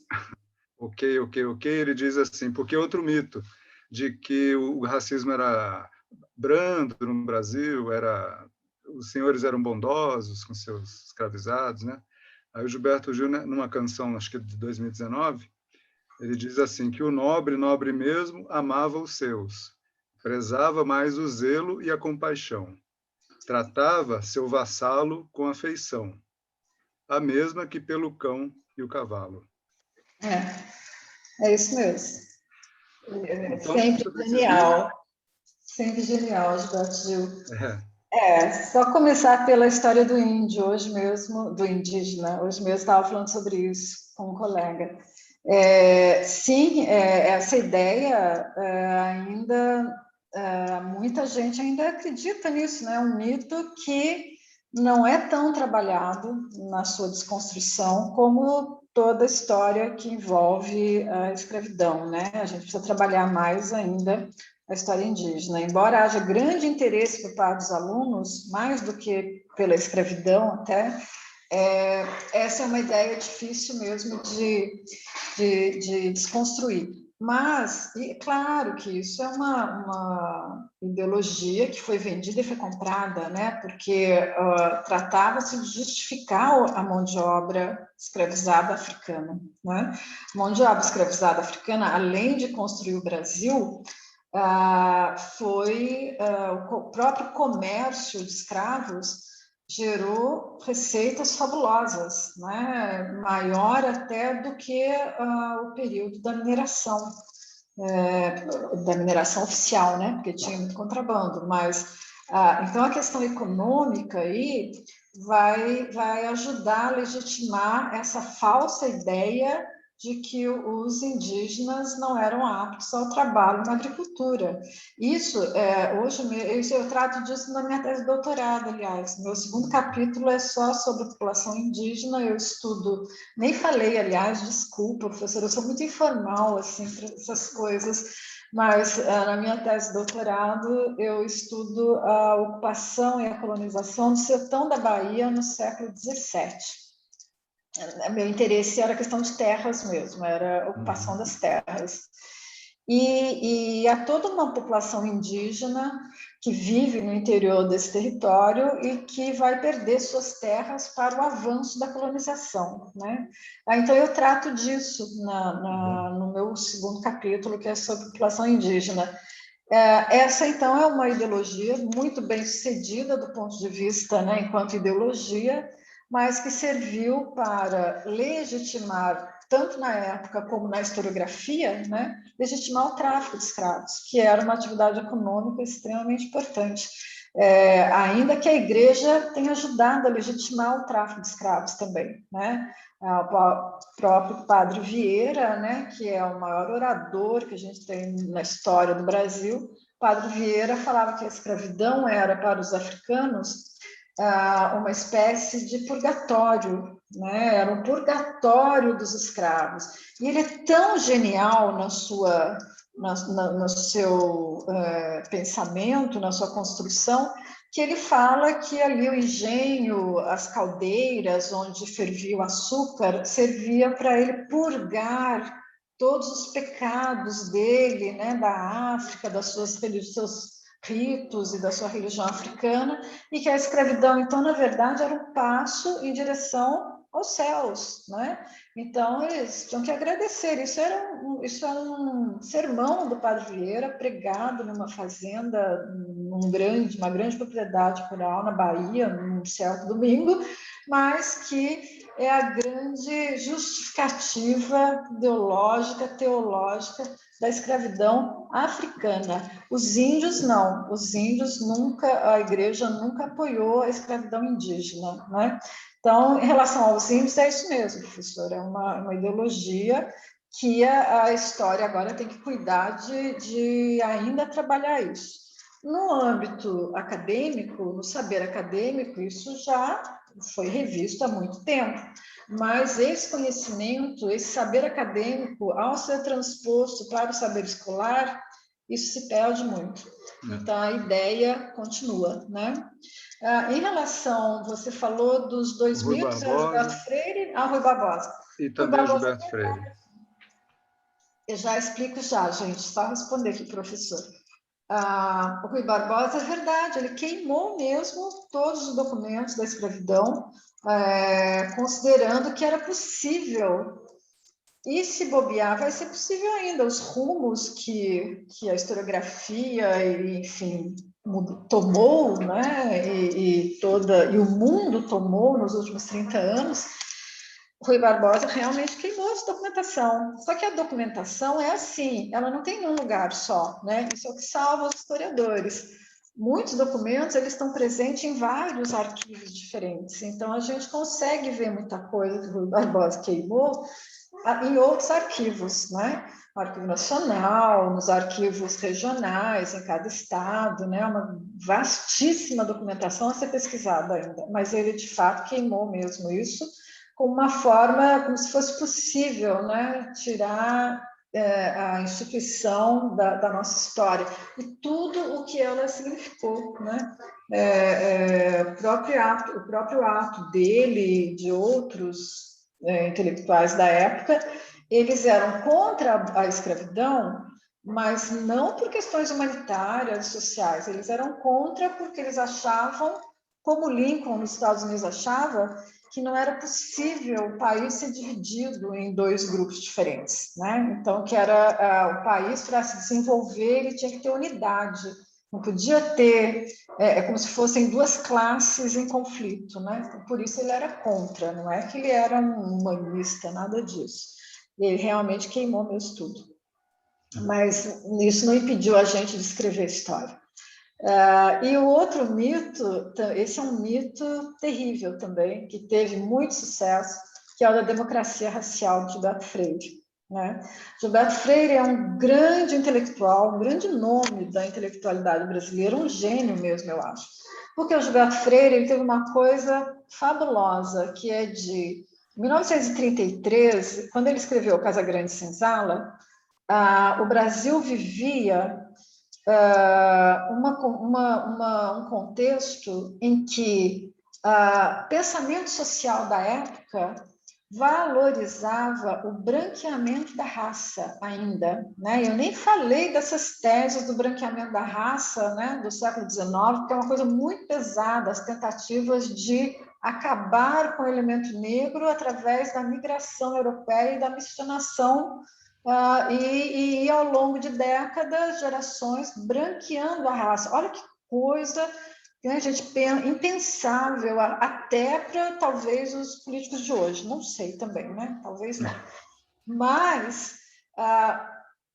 Ok. Ele diz assim, porque outro mito de que o racismo era brando no Brasil, os senhores eram bondosos com seus escravizados, né? Aí o Gilberto Gil, né, numa canção, acho que de 2019, ele diz assim, que o nobre mesmo, amava os seus, prezava mais o zelo e a compaixão, tratava seu vassalo com afeição, a mesma que pelo cão e o cavalo. É isso mesmo. Então, Sempre genial. Sempre genial, Gilberto Gil. Só começar pela história do índio, hoje mesmo, do indígena. Hoje mesmo estava falando sobre isso com um colega. Sim, essa ideia ainda, muita gente ainda acredita nisso, né? Um mito que não é tão trabalhado na sua desconstrução como toda a história que envolve a escravidão, né? A gente precisa trabalhar mais ainda a história indígena. Embora haja grande interesse por parte dos alunos, mais do que pela escravidão até, essa é uma ideia difícil mesmo de desconstruir. Mas, claro que isso é uma ideologia que foi vendida e foi comprada, né? Porque tratava-se de justificar a mão de obra escravizada africana, né? A mão de obra escravizada africana, além de construir o Brasil, o próprio comércio de escravos gerou receitas fabulosas, né? Maior até do que o período da mineração oficial, né? Porque tinha muito contrabando, mas então a questão econômica aí vai ajudar a legitimar essa falsa ideia de que os indígenas não eram aptos ao trabalho na agricultura. Isso, hoje eu trato disso na minha tese de doutorado, aliás. Meu segundo capítulo é só sobre a população indígena, eu estudo, nem falei, aliás, desculpa, professora, eu sou muito informal, assim, para essas coisas, mas na minha tese de doutorado eu estudo a ocupação e a colonização do sertão da Bahia no século XVII. Meu interesse era a questão de terras mesmo, era a ocupação das terras. E há toda uma população indígena que vive no interior desse território e que vai perder suas terras para o avanço da colonização, né? Então, eu trato disso no meu segundo capítulo, que é sobre população indígena. Essa, então, é uma ideologia muito bem sucedida do ponto de vista, né, enquanto ideologia, mas que serviu para legitimar, tanto na época como na historiografia, né, legitimar o tráfico de escravos, que era uma atividade econômica extremamente importante. Ainda que a igreja tenha ajudado a legitimar o tráfico de escravos também, né? O próprio Padre Vieira, né, que é o maior orador que a gente tem na história do Brasil, Padre Vieira falava que a escravidão era para os africanos uma espécie de purgatório, né? Era um purgatório dos escravos. E ele é tão genial no seu pensamento, na sua construção, que ele fala que ali o engenho, as caldeiras onde fervia o açúcar, servia para ele purgar todos os pecados dele, né, da África, seus ritos e da sua religião africana, e que a escravidão, então, na verdade, era um passo em direção aos céus, né? Então, eles tinham que agradecer. Isso era um sermão do Padre Vieira, pregado numa fazenda, uma grande propriedade rural na Bahia, num certo domingo, mas que é a grande justificativa ideológica, teológica da escravidão africana. Os índios não, os índios nunca, a igreja nunca apoiou a escravidão indígena, né? Então, em relação aos índios, é isso mesmo, professor, é uma ideologia que a história agora tem que cuidar de ainda trabalhar isso. No âmbito acadêmico, no saber acadêmico, isso já foi revisto há muito tempo, mas esse conhecimento, esse saber acadêmico, ao ser transposto para o saber escolar, isso se perde muito. Então, a ideia continua, né? Em relação, você falou dos dois Rui mitos, Barbosa, Gilberto Freire, Rui Barbosa. E também o Gilberto Freire. Eu já explico já, gente, só responder aqui, professor. O Rui Barbosa, é verdade, ele queimou mesmo todos os documentos da escravidão, considerando que era possível, e se bobear, vai ser possível ainda, os rumos que a historiografia, enfim, tomou, né, e o mundo tomou nos últimos 30 anos, Rui Barbosa realmente queimou essa documentação. Só que a documentação é assim, ela não tem um lugar só, né? Isso é o que salva os historiadores. Muitos documentos eles estão presentes em vários arquivos diferentes. Então a gente consegue ver muita coisa que o Rui Barbosa queimou em outros arquivos, né? No Arquivo Nacional, nos arquivos regionais, em cada estado, né? Uma vastíssima documentação a ser pesquisada ainda. Mas ele de fato queimou mesmo isso, como uma forma, como se fosse possível, né, tirar a instituição da nossa história e tudo o que ela significou, né? O próprio ato dele e de outros intelectuais da época, eles eram contra a escravidão, mas não por questões humanitárias, sociais, eles eram contra porque eles achavam, como Lincoln nos Estados Unidos achava, que não era possível o país ser dividido em dois grupos diferentes, né? Então, que era o país, para se desenvolver, ele tinha que ter unidade, não podia ter, como se fossem duas classes em conflito, né? Por isso ele era contra, não é que ele era um humanista, nada disso. Ele realmente queimou meu estudo. Mas isso não impediu a gente de escrever história. E o outro mito, esse é um mito terrível também, que teve muito sucesso, que é o da democracia racial de Gilberto Freire, né? Gilberto Freire é um grande intelectual, um grande nome da intelectualidade brasileira, um gênio mesmo, eu acho. Porque o Gilberto Freire ele teve uma coisa fabulosa, que é de 1933, quando ele escreveu Casa Grande Senzala, o Brasil vivia um contexto em que o pensamento social da época valorizava o branqueamento da raça ainda, né? Eu nem falei dessas teses do branqueamento da raça, né, do século XIX, que é uma coisa muito pesada, as tentativas de acabar com o elemento negro através da migração europeia e da miscigenação e ao longo de décadas, gerações branqueando a raça. Olha que coisa, né, gente, impensável, até para talvez os políticos de hoje, não sei também, né? Talvez não. Mas,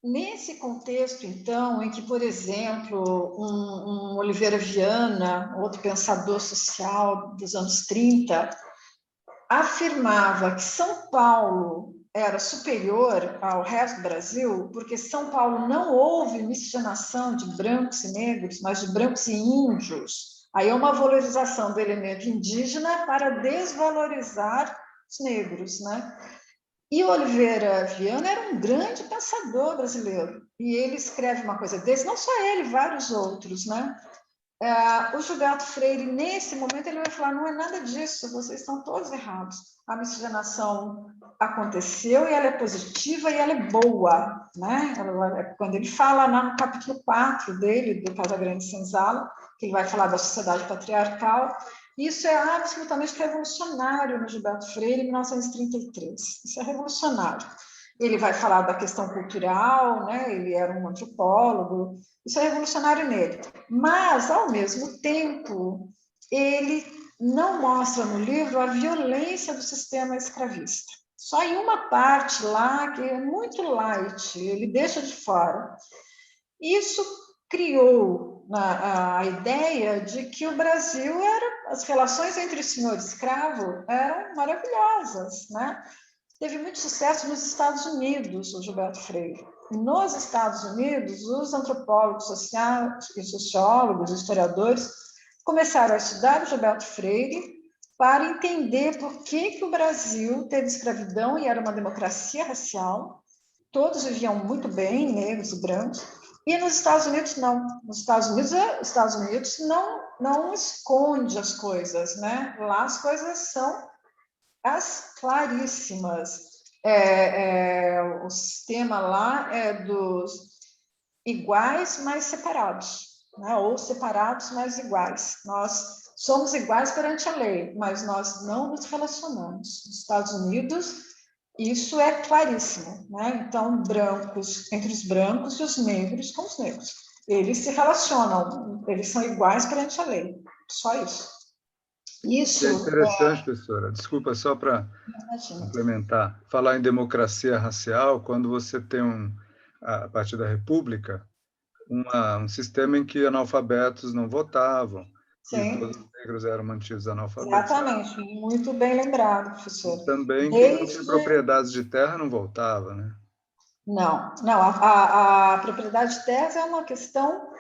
nesse contexto, então, em que, por exemplo, um Oliveira Viana, outro pensador social dos anos 30, afirmava que São Paulo era superior ao resto do Brasil, porque São Paulo não houve miscigenação de brancos e negros, mas de brancos e índios. Aí é uma valorização do elemento indígena para desvalorizar os negros, né? E Oliveira Viana era um grande pensador brasileiro, e ele escreve uma coisa desse, não só ele, vários outros, né? O Gilberto Freire, nesse momento, ele vai falar, não é nada disso, vocês estão todos errados. A miscigenação aconteceu e ela é positiva e ela é boa, né? Quando ele fala lá no capítulo 4 dele, do Casa Grande Senzala, que ele vai falar da sociedade patriarcal, isso é absolutamente revolucionário no Gilberto Freire, em 1933. Isso é revolucionário. Ele vai falar da questão cultural, né? Ele era um antropólogo, isso é revolucionário nele. Mas, ao mesmo tempo, ele não mostra no livro a violência do sistema escravista. Só em uma parte lá, que é muito light, ele deixa de fora. Isso criou a ideia de que o Brasil as relações entre o senhor e escravo eram maravilhosas, né? teve muito sucesso nos Estados Unidos, o Gilberto Freire. Nos Estados Unidos, os antropólogos sociais e sociólogos, historiadores, começaram a estudar o Gilberto Freire para entender por que o Brasil teve escravidão e era uma democracia racial. Todos viviam muito bem, negros e brancos, e nos Estados Unidos não. Nos Estados Unidos não esconde as coisas, né? Lá as coisas são as claríssimas. O sistema lá é dos iguais, mas separados, né? Ou separados, mas iguais. Nós somos iguais perante a lei, mas nós não nos relacionamos. Nos Estados Unidos, isso é claríssimo, né? Então, brancos entre os brancos e os negros com os negros. Eles se relacionam, eles são iguais perante a lei. Só isso. Isso é interessante, professora. Desculpa, só para complementar. Falar em democracia racial, quando você tem, a partir da República, um sistema em que analfabetos não votavam, Sim. e todos os negros eram mantidos analfabetos. Exatamente, muito bem lembrado, professor. E também quem não tinha propriedades de terra não voltava, né? Não, a propriedade de terras é uma questão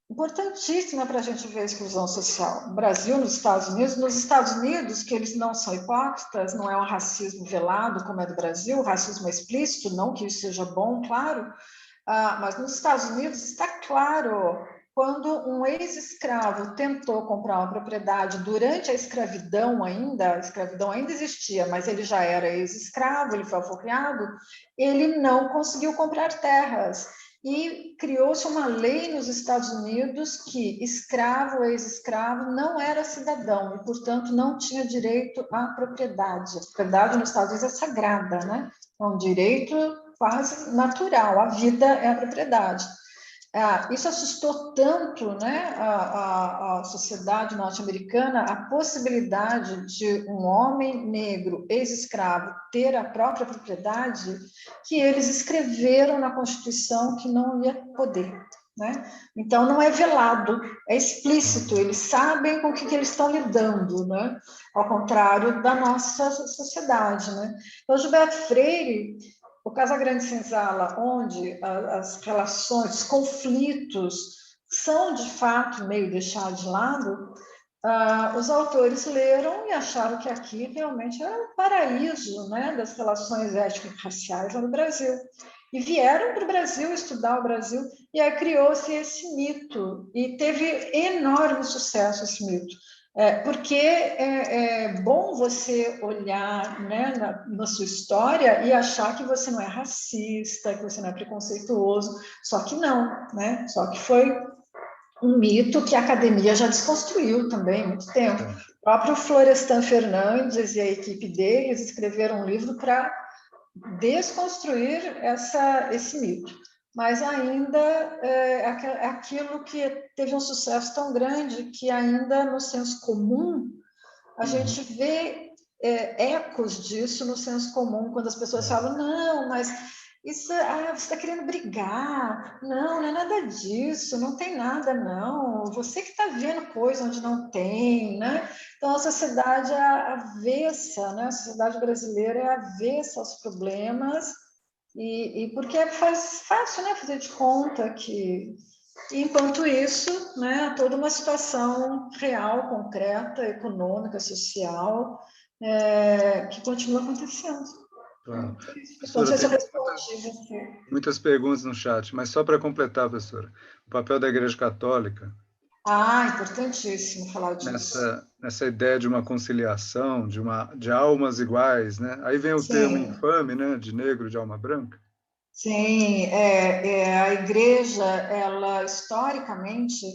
importantíssima para a gente ver a exclusão social. No Brasil, nos Estados Unidos, que eles não são hipócritas, não é um racismo velado como é do Brasil, o racismo é explícito, não que isso seja bom, claro, mas nos Estados Unidos está claro, quando um ex-escravo tentou comprar uma propriedade durante a escravidão ainda existia, mas ele já era ex-escravo, ele foi alforriado, ele não conseguiu comprar terras. E criou-se uma lei nos Estados Unidos que escravo, ex-escravo, não era cidadão e, portanto, não tinha direito à propriedade. A propriedade nos Estados Unidos é sagrada, né? É um direito quase natural, a vida é a propriedade. Isso assustou tanto, né, a sociedade norte-americana, a possibilidade de um homem negro, ex-escravo, ter a própria propriedade, que eles escreveram na Constituição que não ia poder. Né? Então, não é velado, é explícito, eles sabem com o que eles estão lidando, né? Ao contrário da nossa sociedade. Né? Então, Gilberto Freire, o Casagrande Senzala, onde as relações, os conflitos são, de fato, meio deixados de lado, os autores leram e acharam que aqui realmente era um paraíso, né, das relações étnico-raciais no Brasil. E vieram para o Brasil estudar o Brasil, e aí criou-se esse mito, e teve enorme sucesso esse mito. Porque é bom você olhar, né, na sua história e achar que você não é racista, que você não é preconceituoso, só que não, né? Só que foi um mito que a academia já desconstruiu também há muito tempo. O próprio Florestan Fernandes e a equipe deles escreveram um livro para desconstruir esse mito. Mas ainda é aquilo que teve um sucesso tão grande que ainda no senso comum a gente vê ecos disso no senso comum, quando as pessoas falam, não, mas isso, você está querendo brigar, não é nada disso, não tem nada, não, você que está vendo coisa onde não tem, né? Então, a sociedade é avessa, né? A sociedade brasileira é avessa aos problemas, e porque é fácil, né, fazer de conta que... Enquanto isso, né, toda uma situação real, concreta, econômica, social, que continua acontecendo. Claro. Não sei se eu respondi você. Muitas perguntas no chat, mas só para completar, professora, o papel da Igreja Católica. Importantíssimo falar disso. Nessa ideia de uma conciliação, de almas iguais, né? Aí vem o termo infame, né, de negro de alma branca. Sim, a Igreja, ela historicamente,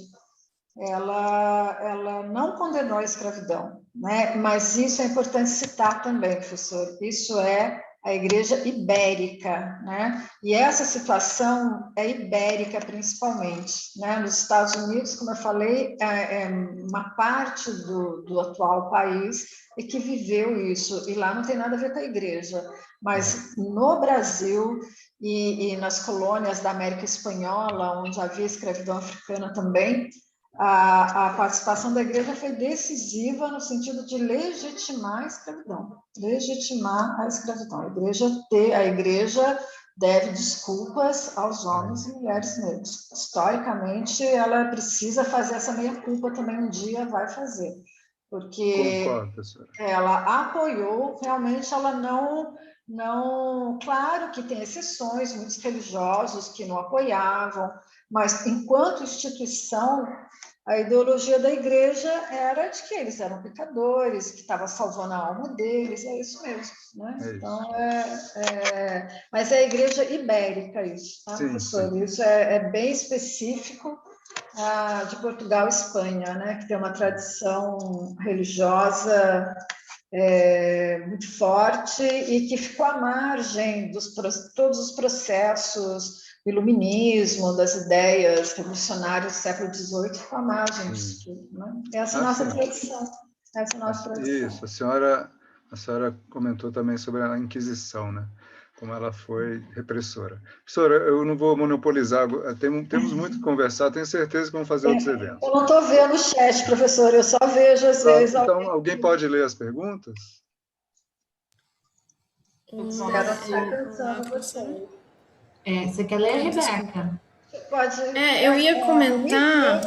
ela não condenou a escravidão, né? Mas isso é importante citar também, professor. Isso é a Igreja Ibérica, né? E essa situação é ibérica principalmente, né? Nos Estados Unidos, como eu falei, uma parte do atual país e que viveu isso, e lá não tem nada a ver com a Igreja, mas no Brasil e nas colônias da América Espanhola, onde havia escravidão africana também, a participação da igreja foi decisiva no sentido de legitimar a escravidão. Legitimar a escravidão. A igreja deve desculpas aos homens e mulheres negros. Historicamente, ela precisa fazer essa meia-culpa também, um dia vai fazer. Porque concordo, professora. Ela apoiou, realmente ela não, claro que tem exceções, muitos religiosos que não apoiavam, mas enquanto instituição, a ideologia da igreja era de que eles eram pecadores, que estava salvando a alma deles, é isso mesmo, né? É isso. Então, mas é a igreja ibérica isso, tá, professor? Sim. Isso é bem específico de Portugal e Espanha, né? Que tem uma tradição religiosa muito forte e que ficou à margem de todos os processos do iluminismo, das ideias revolucionárias do século XVIII, ficou à margem disso tudo. Né? Essa é a nossa tradição. Essa é a nossa tradição. Isso, a senhora comentou também sobre a Inquisição, né? Como ela foi repressora. Professora, eu não vou monopolizar, temos muito que conversar, tenho certeza que vamos fazer outros eventos. Eu não estou vendo o chat, professor, eu só vejo às vezes... Então, alguém pode ler as perguntas? Você quer ler, Rebeca? Pode. Eu ia comentar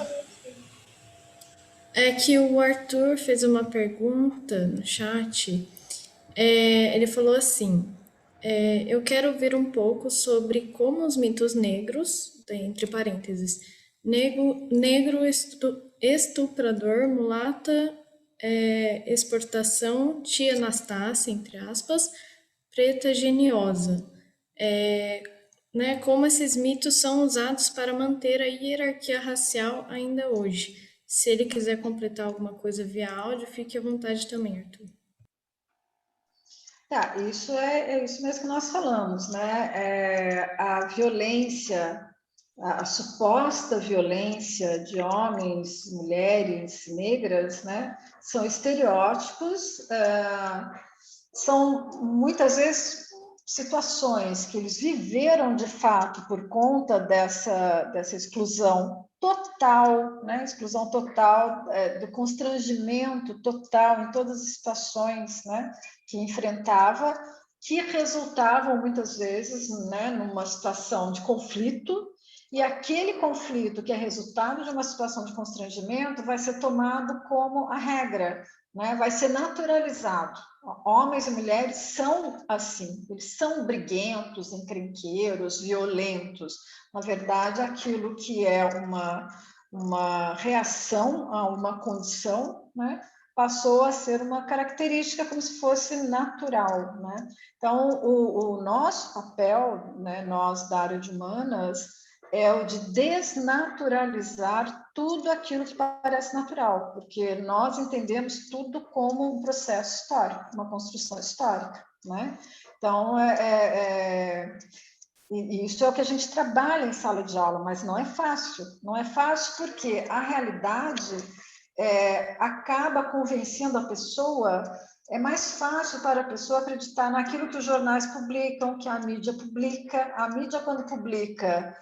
que o Arthur fez uma pergunta no chat. Ele falou assim: eu quero ouvir um pouco sobre como os mitos negros, entre parênteses, negro estuprador, mulata, exportação, tia Anastácia, entre aspas, preta geniosa, né, como esses mitos são usados para manter a hierarquia racial ainda hoje. Se ele quiser completar alguma coisa via áudio, fique à vontade também, Arthur. Isso é isso mesmo que nós falamos, né? A violência, a suposta violência de homens, mulheres, negras, né? São estereótipos, são muitas vezes situações que eles viveram de fato por conta dessa exclusão total, né? Exclusão total, do constrangimento total em todas as situações, né? Que enfrentava, que resultavam muitas vezes, né? Numa situação de conflito, e aquele conflito que é resultado de uma situação de constrangimento vai ser tomado como a regra, né? Vai ser naturalizado. Homens e mulheres são assim, eles são briguentos, encrenqueiros, violentos. Na verdade, aquilo que é uma reação a uma condição, né? Passou a ser uma característica como se fosse natural, né? Então, o nosso papel, né, nós da área de humanas, é o de desnaturalizar tudo aquilo que parece natural, porque nós entendemos tudo como um processo histórico, uma construção histórica, né? Então, e isso é o que a gente trabalha em sala de aula, mas não é fácil. Não é fácil porque a realidade acaba convencendo a pessoa. É mais fácil para a pessoa acreditar naquilo que os jornais publicam, que a mídia publica. A mídia, quando publica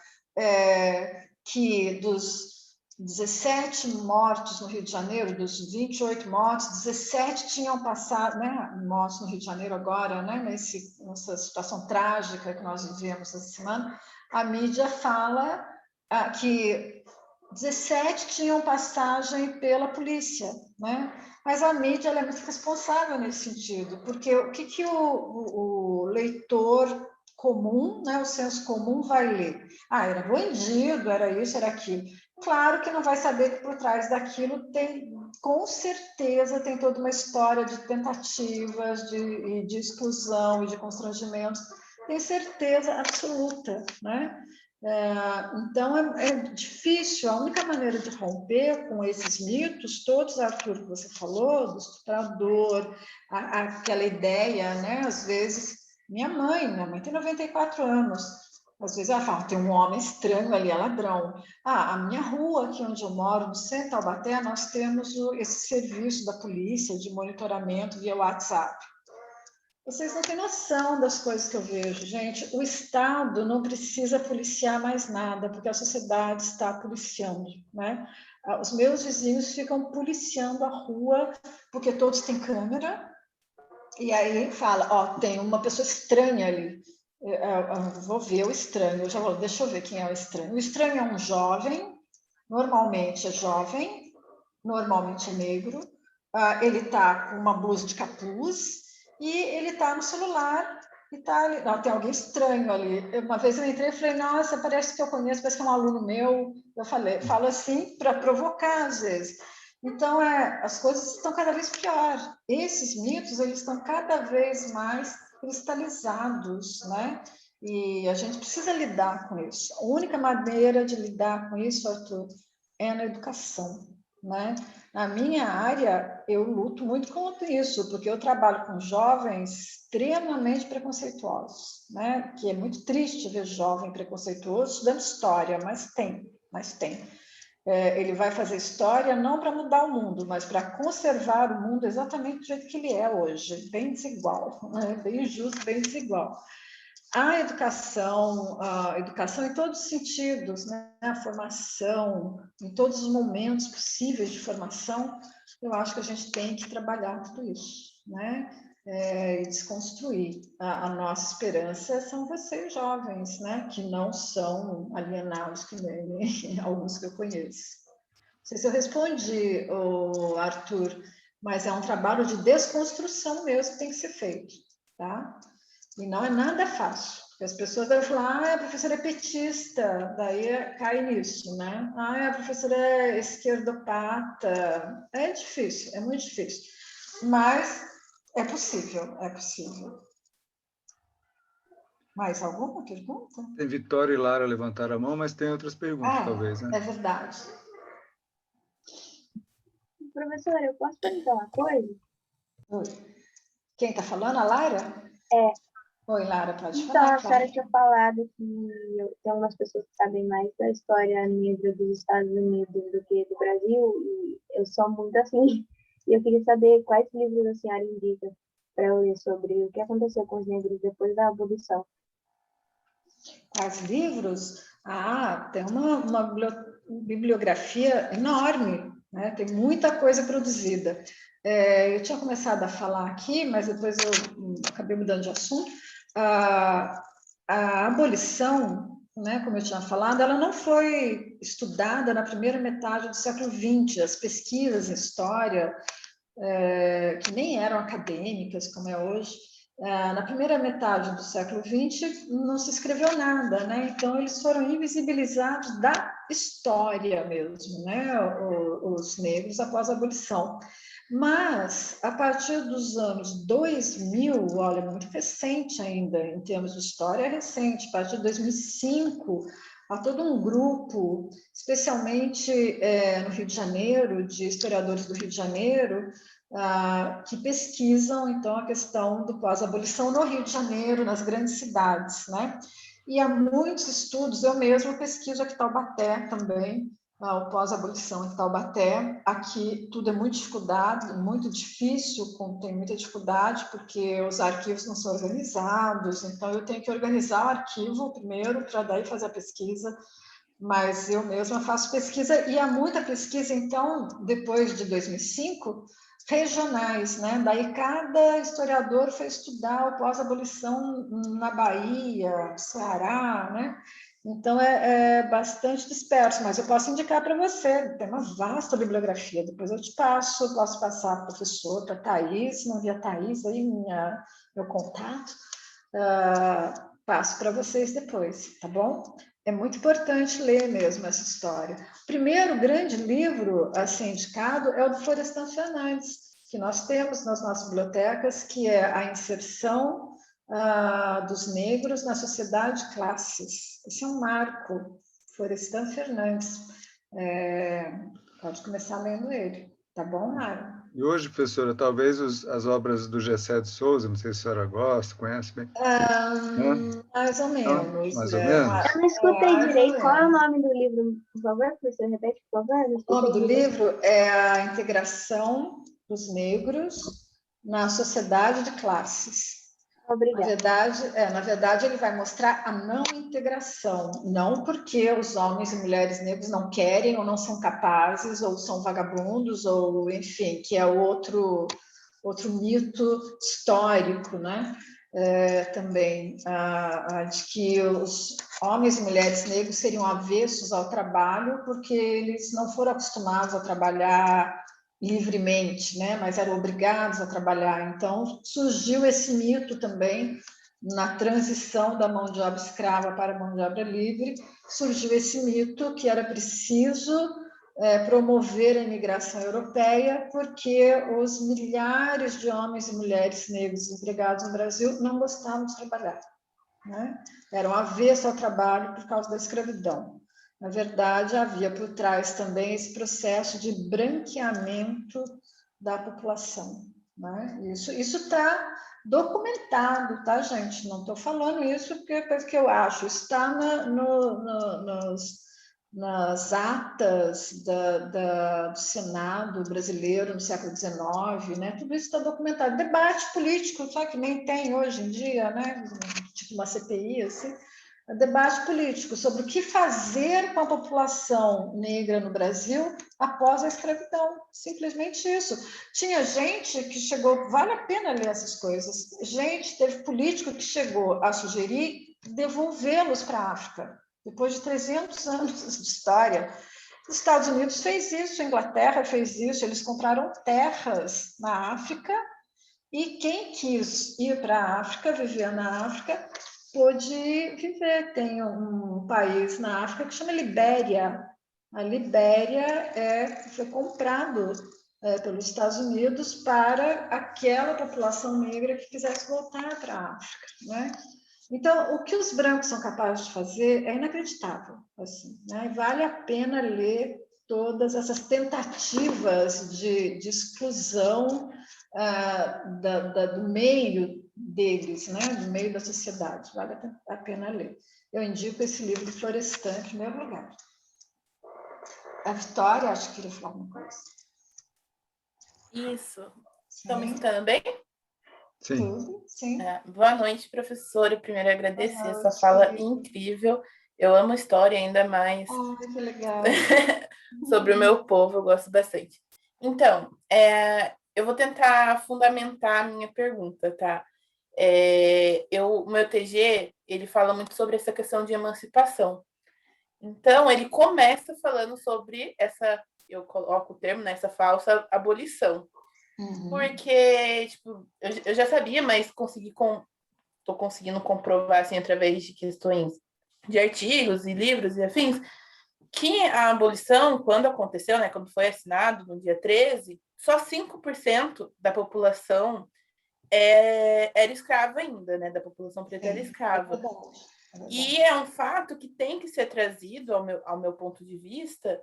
que dos 17 mortos no Rio de Janeiro, dos 28 mortos, 17 tinham passado, né, mortos no Rio de Janeiro agora, né, nessa situação trágica que nós vivemos essa semana, a mídia fala que 17 tinham passagem pela polícia, né? Mas a mídia ela é muito responsável nesse sentido, porque o que o leitor comum, né, o senso comum vai ler? Era bandido, era isso, era aquilo. Claro que não vai saber que por trás daquilo tem, com certeza, tem toda uma história de tentativas, de exclusão e de constrangimentos. Tem certeza absoluta, né? Então, é difícil. A única maneira de romper com esses mitos, todos, Arthur, que você falou, do estuprador, aquela ideia, né? Às vezes, minha mãe tem 94 anos, às vezes ela fala, tem um homem estranho ali, é ladrão. A minha rua, aqui onde eu moro, no centro de Taubaté, nós temos esse serviço da polícia de monitoramento via WhatsApp. Vocês não têm noção das coisas que eu vejo, gente. O Estado não precisa policiar mais nada, porque a sociedade está policiando, né? Os meus vizinhos ficam policiando a rua, porque todos têm câmera, e aí fala, ó, tem uma pessoa estranha ali. Eu vou ver o estranho, eu já vou, deixa eu ver quem é o estranho. O estranho é um jovem, normalmente é jovem, normalmente é negro, ele está com uma blusa de capuz, e ele está no celular e tá ali. Não, tem alguém estranho ali. Uma vez eu entrei e falei, nossa, parece que eu conheço, parece que é um aluno meu. Eu falo assim para provocar às vezes. Então, as coisas estão cada vez pior. Esses mitos, eles estão cada vez mais cristalizados, né? E a gente precisa lidar com isso. A única maneira de lidar com isso, Arthur, é na educação, né? Na minha área, eu luto muito contra isso, porque eu trabalho com jovens extremamente preconceituosos, né? Que é muito triste ver jovem preconceituoso estudando história, mas tem. Ele vai fazer história não para mudar o mundo, mas para conservar o mundo exatamente do jeito que ele é hoje, bem desigual, né? Bem injusto, bem desigual. A educação em todos os sentidos, né? A formação, em todos os momentos possíveis de formação, eu acho que a gente tem que trabalhar tudo isso, né? E desconstruir. A nossa esperança são vocês jovens, né? Que não são alienados, que nem alguns que eu conheço. Não sei se eu respondi, Arthur, mas é um trabalho de desconstrução mesmo que tem que ser feito, tá? E não é nada fácil, porque as pessoas vão falar, a professora é petista, daí cai nisso, né? A professora é esquerdopata. É difícil, é muito difícil. Mas é possível, é possível. Mais alguma pergunta? Tem Vitória e Lara levantaram a mão, mas tem outras perguntas, talvez, né? É verdade. Professora, eu posso perguntar uma coisa? Oi. Quem está falando? A Lara? É. Oi, Lara, pode então, falar. A senhora tinha falado que tem algumas pessoas que sabem mais da história negra dos Estados Unidos do que do Brasil, e eu sou muito assim. E eu queria saber quais livros a senhora indica para eu ler sobre o que aconteceu com os negros depois da abolição. Quais livros? Tem uma bibliografia enorme, né? Tem muita coisa produzida. Eu tinha começado a falar aqui, mas depois eu acabei mudando de assunto. A abolição, né, como eu tinha falado, ela não foi estudada na primeira metade do século XX. As pesquisas em história, que nem eram acadêmicas, como é hoje, na primeira metade do século XX não se escreveu nada, né? Então eles foram invisibilizados da história mesmo, né? Os negros após a abolição. Mas a partir dos anos 2000, olha, muito recente ainda em termos de história, é recente. A partir de 2005 há todo um grupo, especialmente no Rio de Janeiro, de historiadores do Rio de Janeiro, que pesquisam, então, a questão do pós-abolição no Rio de Janeiro, nas grandes cidades, né? E há muitos estudos, eu mesma pesquiso aqui em Taubaté também, o pós-abolição em Taubaté. Aqui tudo é muito difícil, tem muita dificuldade, porque os arquivos não são organizados, então eu tenho que organizar o arquivo primeiro, para daí fazer a pesquisa, mas eu mesma faço pesquisa, e há muita pesquisa, então, depois de 2005, regionais, né? Daí cada historiador foi estudar o pós-abolição na Bahia, Ceará, né? Então é bastante disperso, mas eu posso indicar para você, tem uma vasta bibliografia, depois eu te passo, posso passar para o professor, para a Thaís, não vi a Thaís aí, meu contato, passo para vocês depois, tá bom? É muito importante ler mesmo essa história. O primeiro grande livro assim, indicado é o do Florestan Fernandes, que nós temos nas nossas bibliotecas, que é a inserção dos negros na sociedade de classes. Esse é um marco, Florestan Fernandes. Pode começar lendo ele, tá bom, Mara? E hoje, professora, talvez as obras do Gessé de Souza, não sei se a senhora gosta, conhece bem? Mais ou menos. Mais ou menos? Eu não escutei direito. Qual é o nome do livro, por favor? Você repete, por favor? O nome do livro é A Integração dos Negros na Sociedade de Classes. Obrigada. Na verdade, ele vai mostrar a não integração, não porque os homens e mulheres negros não querem ou não são capazes ou são vagabundos ou enfim, que é outro mito histórico, né? Também de que os homens e mulheres negros seriam avessos ao trabalho porque eles não foram acostumados a trabalhar livremente, né? Mas eram obrigados a trabalhar. Então, surgiu esse mito também na transição da mão de obra escrava para a mão de obra livre, surgiu esse mito que era preciso promover a imigração europeia, porque os milhares de homens e mulheres negros empregados no Brasil não gostavam de trabalhar, né? Eram avessos ao trabalho por causa da escravidão. Na verdade, havia por trás também esse processo de branqueamento da população, né? Isso está documentado, tá, gente? Não estou falando isso porque é coisa que eu acho. Está nas atas do Senado brasileiro no século XIX, né? Tudo isso está documentado. Debate político, só que nem tem hoje em dia, né? Tipo uma CPI, assim. Debate político sobre o que fazer com a população negra no Brasil após a escravidão. Simplesmente isso. Tinha gente que chegou, vale a pena ler essas coisas, teve político que chegou a sugerir devolvê-los para a África. Depois de 300 anos de história, os Estados Unidos fez isso, a Inglaterra fez isso, eles compraram terras na África e quem quis ir para a África, viver na África, pôde viver. Tem um país na África que chama Libéria. A Libéria foi comprado pelos Estados Unidos para aquela população negra que quisesse voltar para a África, né? Então, o que os brancos são capazes de fazer é inacreditável, assim, né? Vale a pena ler todas essas tentativas de exclusão do meio deles, né? Do meio da sociedade. Vale a pena ler. Eu indico esse livro do Florestan, em primeiro lugar. A Vitória, acho que queria falar alguma coisa. Isso. Estão me escutando bem? Sim. Sim. Boa noite, professora. Primeiro, agradecer a sua fala incrível. Eu amo história ainda mais. Que legal. Sobre o meu povo, eu gosto bastante. Então, eu vou tentar fundamentar a minha pergunta, tá? O meu TG, ele fala muito sobre essa questão de emancipação. Então, ele começa falando sobre eu coloco o termo, essa falsa abolição. Uhum. Porque, tipo, eu já sabia, mas estou conseguindo comprovar, assim, através de questões de artigos e livros e afins, que a abolição, quando aconteceu, né, quando foi assinado no dia 13, só 5% da população era escrava ainda, né, da população preta era escrava. É verdade. E é um fato que tem que ser trazido, ao meu ponto de vista,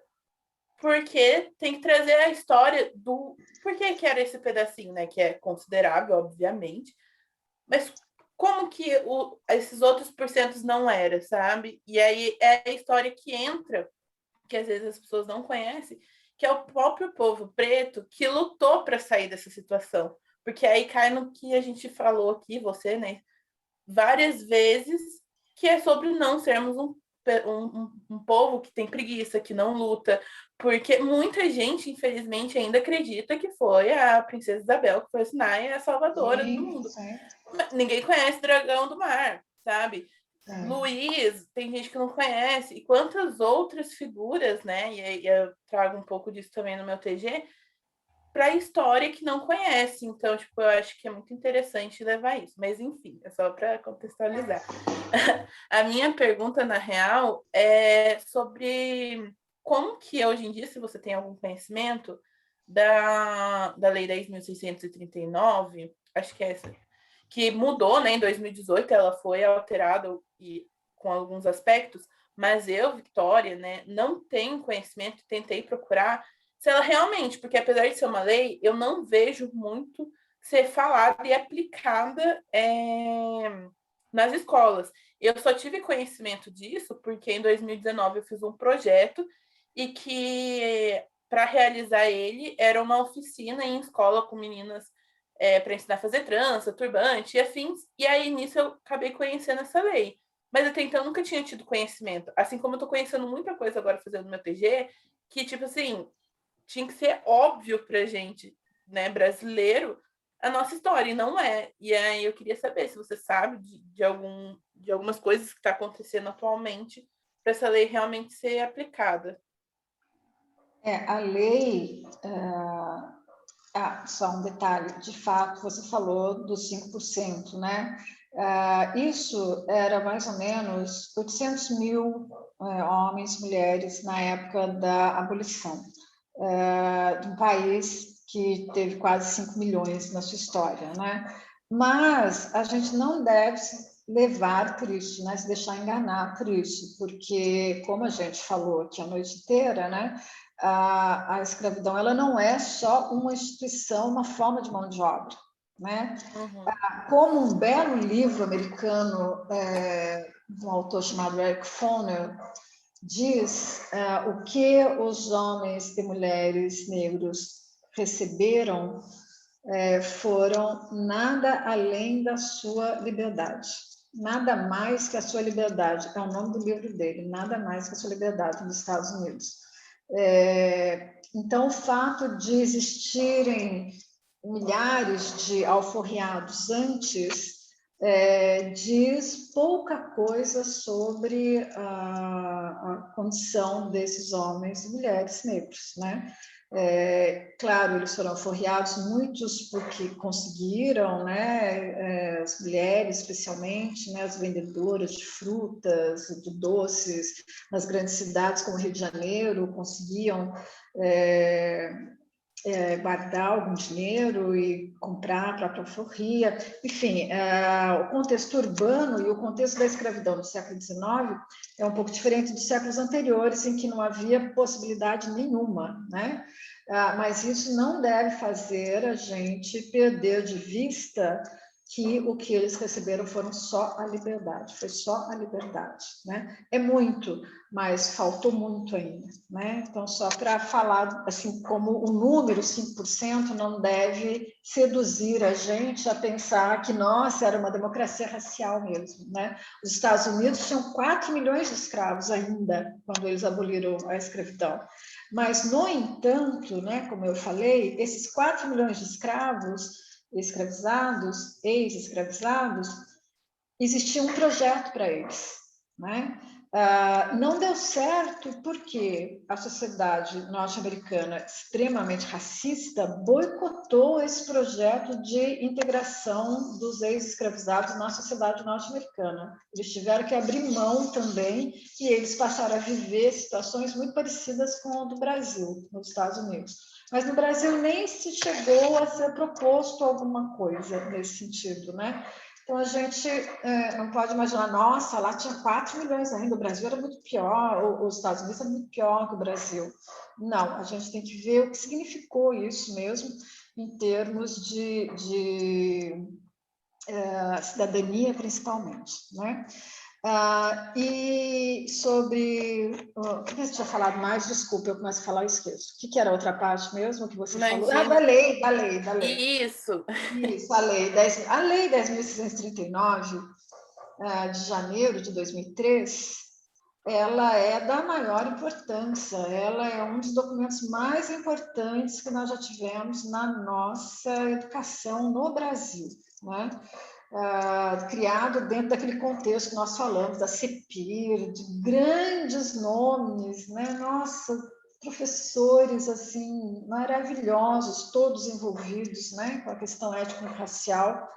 porque tem que trazer a história do... Por que era esse pedacinho, né? Que é considerável, obviamente. Mas como que esses outros porcentos não eram, sabe? E aí é a história que entra, que às vezes as pessoas não conhecem, que é o próprio povo preto que lutou para sair dessa situação. Porque aí cai no que a gente falou aqui, você, né? Várias vezes, que é sobre não sermos um povo que tem preguiça, que não luta, porque muita gente, infelizmente, ainda acredita que foi a Princesa Isabel que foi assinar e a salvadora do mundo. Sim. Ninguém conhece Dragão do Mar, sabe? Luiz, tem gente que não conhece, e quantas outras figuras, né? E eu trago um pouco disso também no meu TG, para a história que não conhece. Então, tipo, eu acho que é muito interessante levar isso. Mas, enfim, é só para contextualizar. A minha pergunta, na real, é sobre como que, hoje em dia, se você tem algum conhecimento da Lei 10.639, acho que é essa, que mudou, né, em 2018, ela foi alterada e, com alguns aspectos, mas eu, Vitória, né, não tenho conhecimento, tentei procurar se ela realmente, porque apesar de ser uma lei, eu não vejo muito ser falada e aplicada nas escolas. Eu só tive conhecimento disso porque em 2019 eu fiz um projeto e que, para realizar ele, era uma oficina em escola com meninas para ensinar a fazer trança, turbante e afins, e aí nisso eu acabei conhecendo essa lei. Mas até então eu nunca tinha tido conhecimento. Assim como eu tô conhecendo muita coisa agora fazendo meu PG, que, tipo assim, tinha que ser óbvio pra gente, né, brasileiro, a nossa história, e não é. E aí eu queria saber se você sabe de algumas coisas que está acontecendo atualmente para essa lei realmente ser aplicada. A lei... só um detalhe, de fato, você falou dos 5%, né? Isso era mais ou menos 800 mil homens e mulheres na época da abolição, de um país que teve quase 5 milhões na sua história, né? Mas a gente não deve se levar por isso, né? Se deixar enganar por isso, porque, como a gente falou aqui a noite inteira, né? A escravidão ela não é só uma instituição, uma forma de mão de obra, né? Uhum. Como um belo livro americano de um autor chamado Eric Foner diz, o que os homens e mulheres negros receberam foram nada além da sua liberdade, nada mais que a sua liberdade, é o nome do livro dele, nada mais que a sua liberdade nos Estados Unidos. Então, o fato de existirem milhares de alforriados antes diz pouca coisa sobre a condição desses homens e mulheres negros, né? Claro, eles foram alforriados, muitos porque conseguiram, né? As mulheres, especialmente, né? As vendedoras de frutas, de doces, nas grandes cidades como Rio de Janeiro, conseguiam guardar algum dinheiro e comprar para a alforria. Enfim, o contexto urbano e o contexto da escravidão do século XIX é um pouco diferente dos séculos anteriores, em que não havia possibilidade nenhuma, né? Mas isso não deve fazer a gente perder de vista que o que eles receberam foram só a liberdade, foi só a liberdade, né? É muito, mas faltou muito ainda, né? Então, só para falar, assim, como o número 5% não deve seduzir a gente a pensar que, nossa, era uma democracia racial mesmo, né? Os Estados Unidos tinham 4 milhões de escravos ainda, quando eles aboliram a escravidão. Mas, no entanto, né, como eu falei, esses 4 milhões de escravos escravizados, ex-escravizados, existia um projeto para eles, né? Não deu certo porque a sociedade norte-americana, extremamente racista, boicotou esse projeto de integração dos ex-escravizados na sociedade norte-americana. Eles tiveram que abrir mão também e eles passaram a viver situações muito parecidas com a do Brasil, nos Estados Unidos. Mas no Brasil nem se chegou a ser proposto alguma coisa nesse sentido, né? Então, a gente não pode imaginar, nossa, lá tinha 4 milhões ainda, o Brasil era muito pior, os Estados Unidos era muito pior que o Brasil. Não, a gente tem que ver o que significou isso mesmo, em termos de cidadania, principalmente, né? E sobre... O que você tinha falado mais? Desculpa, eu começo a falar e esqueço. O que era a outra parte mesmo que você falou? Da lei. Isso, a lei 10.639, de janeiro de 2003, ela é da maior importância, ela é um dos documentos mais importantes que nós já tivemos na nossa educação no Brasil, né? Criado dentro daquele contexto que nós falamos, da CEPIR, de grandes nomes, né? Nossa, professores assim maravilhosos, todos envolvidos, né, com a questão étnico-racial.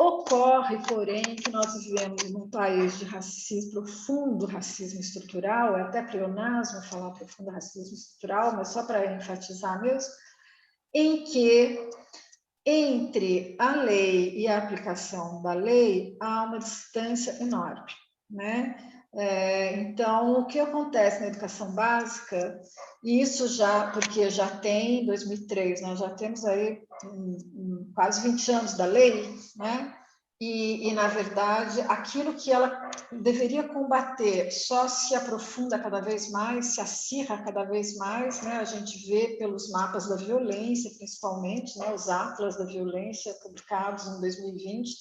Ocorre, porém, que nós vivemos num país de racismo, profundo racismo estrutural, é até pleonasmo falar profundo racismo estrutural, mas só para enfatizar mesmo, em que entre a lei e a aplicação da lei há uma distância enorme, né? Então, o que acontece na educação básica, isso já, porque já tem 2003, nós já temos aí quase 20 anos da lei, né? na verdade, aquilo que ela deveria combater só se aprofunda cada vez mais, se acirra cada vez mais, né? A gente vê pelos mapas da violência, principalmente, né? Os atlas da violência publicados em 2020.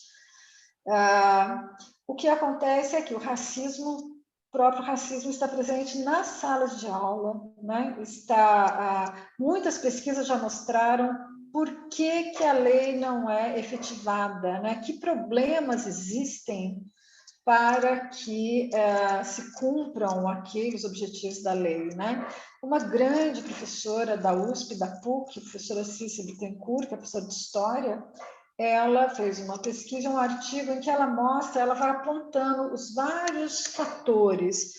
O que acontece é que o próprio racismo está presente nas salas de aula, né? Muitas pesquisas já mostraram por que a lei não é efetivada, né? Que problemas existem para que se cumpram aqueles objetivos da lei, né? Uma grande professora da USP, da PUC, a professora Cícera Bittencourt, que é professora de História, ela fez uma pesquisa, um artigo em que ela vai apontando os vários fatores.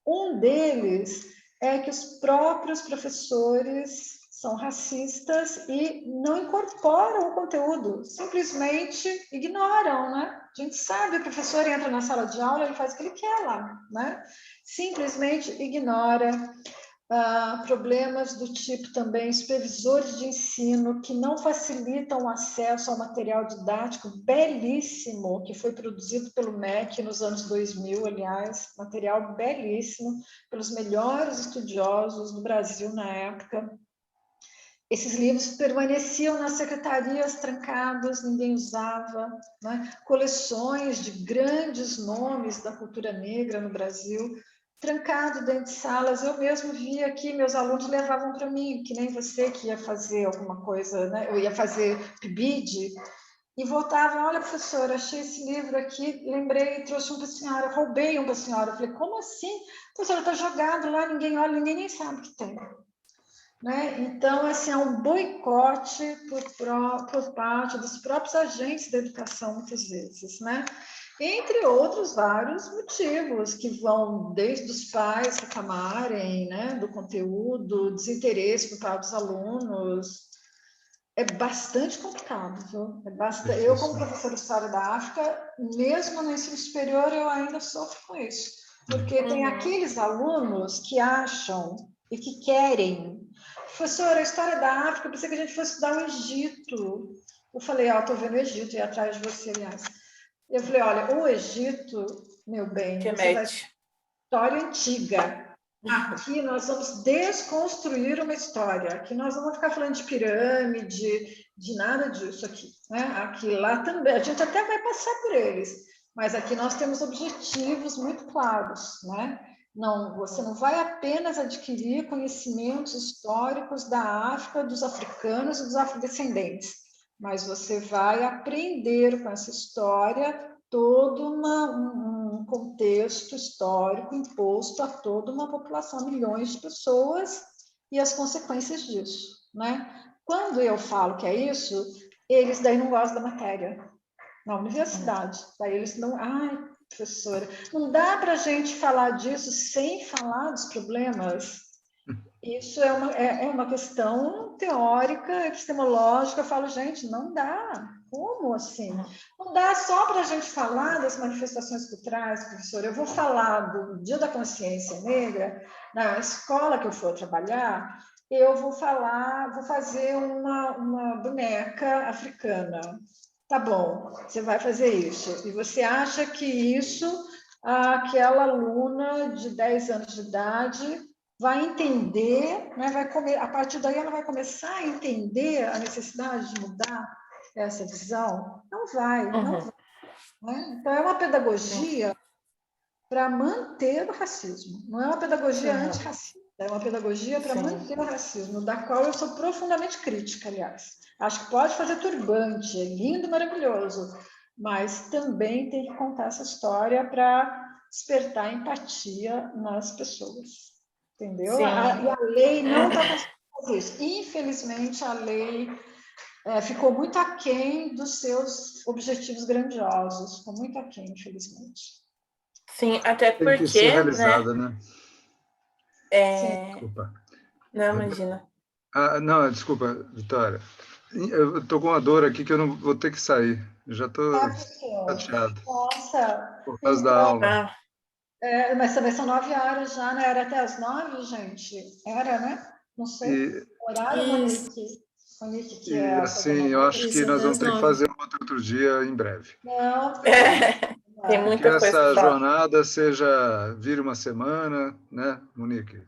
Um deles é que os próprios professores são racistas e não incorporam o conteúdo, simplesmente ignoram, né? A gente sabe, o professor entra na sala de aula, ele faz o que ele quer lá, né? Simplesmente ignora. Problemas do tipo também supervisores de ensino que não facilitam o acesso ao material didático belíssimo, que foi produzido pelo MEC nos anos 2000, aliás, material belíssimo, pelos melhores estudiosos do Brasil na época. Esses livros permaneciam nas secretarias trancados, ninguém usava, né? Coleções de grandes nomes da cultura negra no Brasil, trancado dentro de salas. Eu mesmo via aqui, meus alunos levavam para mim, que nem você que ia fazer alguma coisa, né? Eu ia fazer PIBID, e voltava, olha, professora, achei esse livro aqui, lembrei, trouxe um para a senhora, roubei um para a senhora. Eu falei, como assim? Professora, está jogado lá, ninguém olha, ninguém nem sabe que tem. Né? Então, assim, é um boicote por parte dos próprios agentes da educação, muitas vezes, né? Entre outros vários motivos que vão desde os pais reclamarem, né, do conteúdo, desinteresse por parte dos alunos. É bastante complicado, viu? Eu, como professora de História da África, mesmo no ensino superior, eu ainda sofro com isso. Porque tem aqueles alunos que acham e que querem. Professora, a História da África, eu pensei que a gente fosse estudar o Egito. Eu falei, estou vendo o Egito, e atrás de você, aliás. Eu falei, olha, o Egito, meu bem, você vai... História antiga. Aqui nós vamos desconstruir uma história. Aqui nós não vamos ficar falando de pirâmide, de nada disso aqui. Né? Aqui lá também, a gente até vai passar por eles, mas aqui nós temos objetivos muito claros. Né? Não, você não vai apenas adquirir conhecimentos históricos da África, dos africanos e dos afrodescendentes, mas você vai aprender com essa história todo um contexto histórico imposto a toda uma população, milhões de pessoas, e as consequências disso. Né? Quando eu falo que é isso, eles daí não gostam da matéria. Na universidade, daí eles não... Ai, professora, não dá para a gente falar disso sem falar dos problemas. Isso é uma questão teórica, epistemológica. Eu falo, gente, não dá. Como assim? Não dá só para a gente falar das manifestações culturais, professor. Eu vou falar do Dia da Consciência Negra, na escola que eu for trabalhar, eu vou fazer uma boneca africana. Tá bom, você vai fazer isso. E você acha que isso, aquela aluna de 10 anos de idade vai entender, né? A partir daí ela vai começar a entender a necessidade de mudar essa visão? Não vai, não vai. Né? Então, é uma pedagogia para manter o racismo, não é uma pedagogia antirracista, é uma pedagogia para manter o racismo, da qual eu sou profundamente crítica, aliás. Acho que pode fazer turbante, é lindo, maravilhoso, mas também tem que contar essa história para despertar empatia nas pessoas. Entendeu? E a lei não está conseguindo fazer isso. Infelizmente, a lei ficou muito aquém dos seus objetivos grandiosos. Ficou muito aquém, infelizmente. Sim, até porque... Tem que ser realizada, né? Desculpa. Não, imagina. Não, desculpa, Vitória. Eu estou com uma dor aqui que eu não vou ter que sair. Eu já estou chateado. Nossa! Por causa da aula. Mas também são 9 horas já, né? Era até as 9, gente? Era, né? Não sei. Horário, Monique? Monique, que E é assim, eu acho que Isso, nós vamos das ter que 9. fazer um outro dia em breve. Não, Tem Que muita coisa essa para falar. jornada vire uma semana, né, Monique?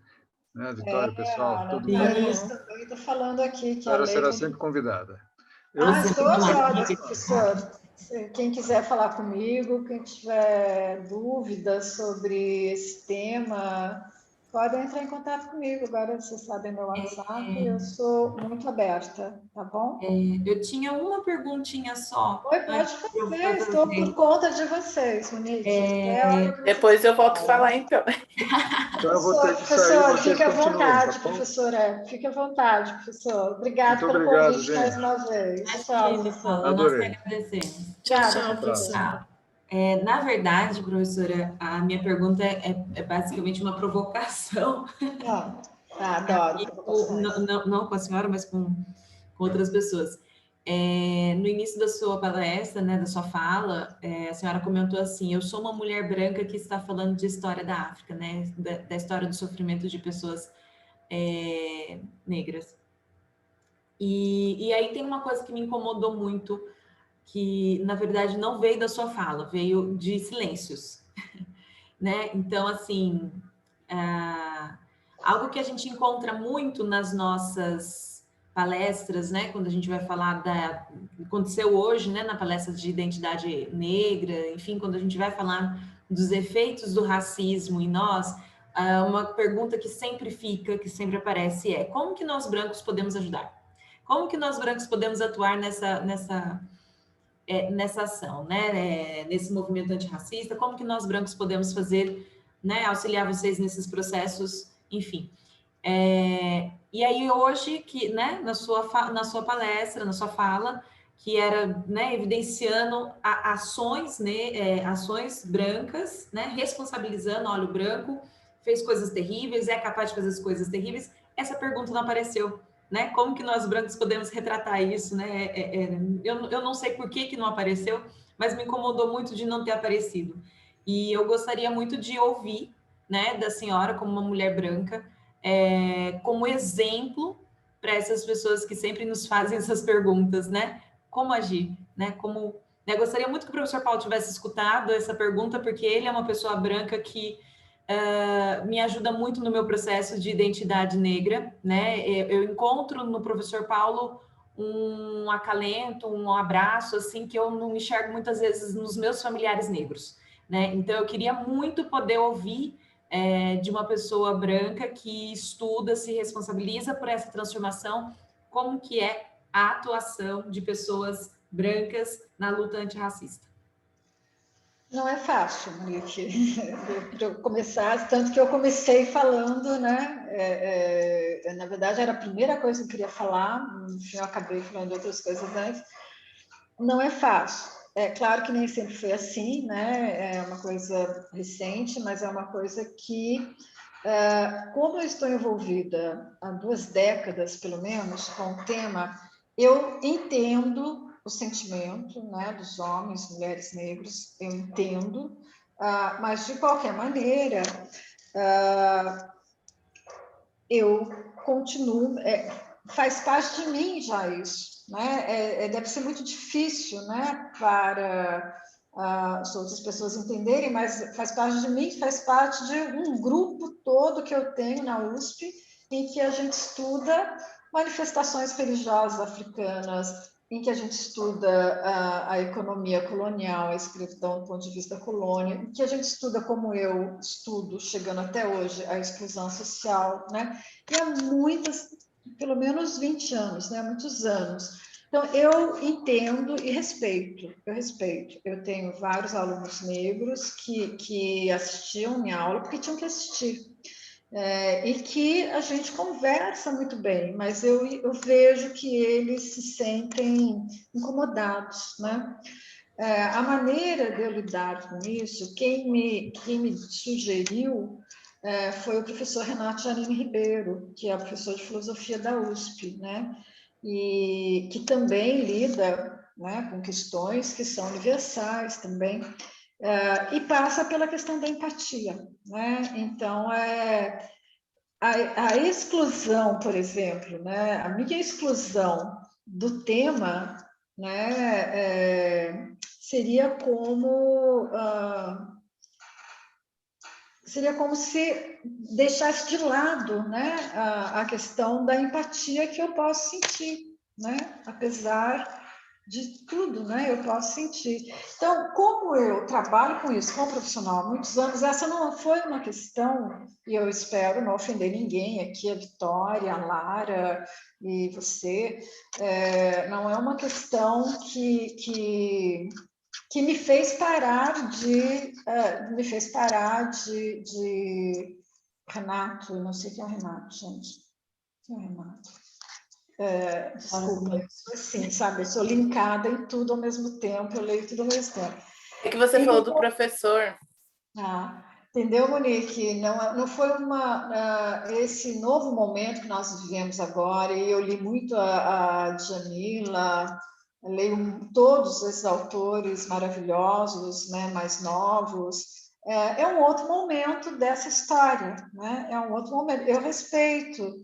Né, Vitória, pessoal, Ana todo mundo. Thaís também está falando aqui que a Vitória lei... será sempre convidada. Estou às ordens, Sim. professor. Quem quiser falar comigo, quem tiver dúvidas sobre esse tema, podem entrar em contato comigo. Agora vocês sabem meu WhatsApp, eu sou muito aberta, tá bom? Eu tinha uma perguntinha só. Oi, pode fazer, estou por conta de vocês, Monique. Depois eu volto a falar, então. Então eu vou ter que sair, Professor, vocês fique à continuam, vontade, tá bom? professora. Fique à vontade, professor. Obrigado Muito pelo obrigado, convite gente. mais uma vez. Tchau, professor. Nós que Adorei. agradecemos. Tchau, professor. Tchau. Na verdade, professora, a minha pergunta é basicamente uma provocação. Adoro provocações. Não com a senhora, mas com outras pessoas. No início da sua palestra, né, da sua fala, a senhora comentou assim: eu sou uma mulher branca que está falando de história da África, né, da história do sofrimento de pessoas negras. E aí tem uma coisa que me incomodou muito, que na verdade não veio da sua fala, veio de silêncios, né? Então, assim, algo que a gente encontra muito nas nossas palestras, né? Quando a gente vai falar aconteceu hoje, né? Na palestra de identidade negra, enfim, quando a gente vai falar dos efeitos do racismo em nós, uma pergunta que sempre fica, que sempre aparece é: como que nós brancos podemos ajudar? Como que nós brancos podemos atuar nessa ação, né? Nesse movimento antirracista? Como que nós brancos podemos fazer, né? Auxiliar vocês nesses processos, enfim. E aí hoje, que, né? Na sua palestra, na sua fala, que era, né? Evidenciando ações, né? Ações brancas, né? Responsabilizando, olha, o branco fez coisas terríveis, é capaz de fazer as coisas terríveis. Essa pergunta não apareceu. Né? Como que nós brancos podemos retratar isso, né? Eu não sei por que não apareceu, mas me incomodou muito de não ter aparecido. E eu gostaria muito de ouvir, né, da senhora como uma mulher branca, como exemplo para essas pessoas que sempre nos fazem essas perguntas, né? Como agir, né? Eu gostaria muito que o professor Paulo tivesse escutado essa pergunta, porque ele é uma pessoa branca que me ajuda muito no meu processo de identidade negra, né? Eu encontro no professor Paulo um acalento, um abraço, assim, que eu não enxergo muitas vezes nos meus familiares negros, né? Então, eu queria muito poder ouvir de uma pessoa branca que estuda, se responsabiliza por essa transformação, como que é a atuação de pessoas brancas na luta antirracista. Não é fácil, Monique, para começar, tanto que eu comecei falando, né? Na verdade, era a primeira coisa que eu queria falar, no fim eu acabei falando outras coisas antes. Não é fácil. É claro que nem sempre foi assim, né? É uma coisa recente, mas é uma coisa que, como eu estou envolvida há 2 décadas, pelo menos, com o tema, eu entendo o sentimento, né, dos homens, mulheres negros, eu entendo, mas de qualquer maneira, eu continuo, faz parte de mim já isso, né? Deve ser muito difícil, né, para as outras pessoas entenderem, mas faz parte de mim, faz parte de um grupo todo que eu tenho na USP, em que a gente estuda manifestações religiosas africanas, em que a gente estuda a economia colonial, a escravidão do ponto de vista da colônia, em que a gente estuda, como eu estudo, chegando até hoje, a exclusão social, né? E há pelo menos 20 anos, né? Muitos anos. Então, eu entendo e respeito, eu tenho vários alunos negros que assistiam minha aula porque tinham que assistir. E que a gente conversa muito bem, mas eu vejo que eles se sentem incomodados, né? A maneira de eu lidar com isso, quem me sugeriu foi o professor Renato Janine Ribeiro, que é professor de filosofia da USP, né? E que também lida, né, com questões que são universais também, e passa pela questão da empatia, né? Então, a exclusão, por exemplo, né? A minha exclusão do tema, né? Seria como se deixasse de lado, né, a questão da empatia que eu posso sentir, né? Apesar de tudo, né? Eu posso sentir. Então, como eu trabalho com isso como profissional há muitos anos, essa não foi uma questão, e eu espero não ofender ninguém aqui, a Vitória, a Lara e você, não é uma questão que me fez parar de Renato, não sei quem é o Renato, gente. Quem é o Renato? Desculpa, assim, sabe? Eu sou linkada em tudo ao mesmo tempo, eu leio tudo ao mesmo tempo. É que você falou do professor. Entendeu, Monique? Não foi esse novo momento que nós vivemos agora, e eu li muito a Djamila, leio todos esses autores maravilhosos, né, mais novos. É um outro momento dessa história, né? É um outro momento. Eu respeito,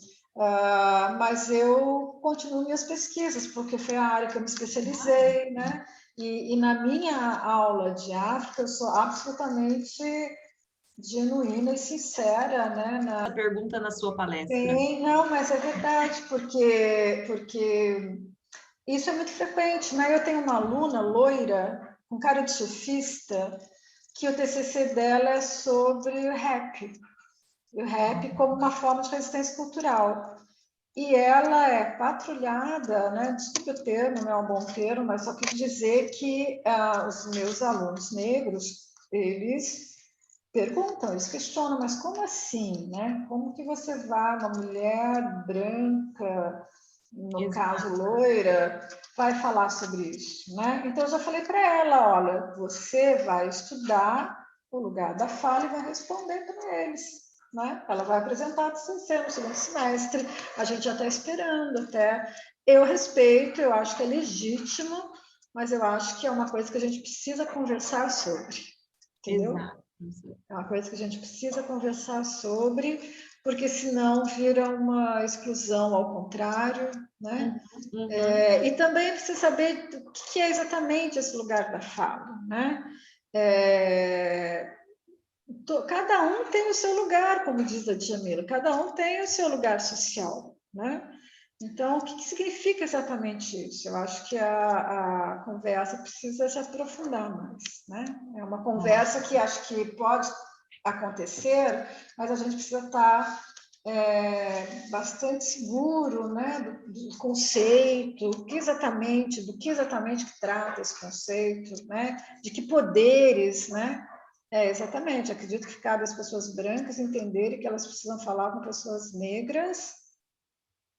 mas eu continuo minhas pesquisas, porque foi a área que eu me especializei, né? E na minha aula de África, eu sou absolutamente genuína e sincera, né? A pergunta na sua palestra. Sim, não, mas é verdade, porque isso é muito frequente, né? Eu tenho uma aluna loira, com cara de surfista, que o TCC dela é sobre o rap como uma forma de resistência cultural. E ela é patrulhada, né? Desculpe o termo, não é um bom termo, mas só quis dizer que os meus alunos negros, eles perguntam, eles questionam, mas como assim, né? Como que você vai, uma mulher branca, no caso loira, vai falar sobre isso, né? Então eu já falei para ela, olha, você vai estudar o lugar da fala e vai responder para eles, né? Ela vai apresentar no segundo semestre, a gente já está esperando até. Eu respeito, eu acho que é legítimo, mas eu acho que é uma coisa que a gente precisa conversar sobre, entendeu? Exato. É uma coisa que a gente precisa conversar sobre, porque senão vira uma exclusão ao contrário, né? E também precisa saber o que é exatamente esse lugar da fala, né? Cada um tem o seu lugar, como diz a Djamila, cada um tem o seu lugar social, né? Então, o que significa exatamente isso? Eu acho que a conversa precisa se aprofundar mais, né? É uma conversa que acho que pode acontecer, mas a gente precisa estar bastante seguro, né, do conceito, do que exatamente que trata esse conceito, né? De que poderes, né? Exatamente. Acredito que cabe às pessoas brancas entenderem que elas precisam falar com pessoas negras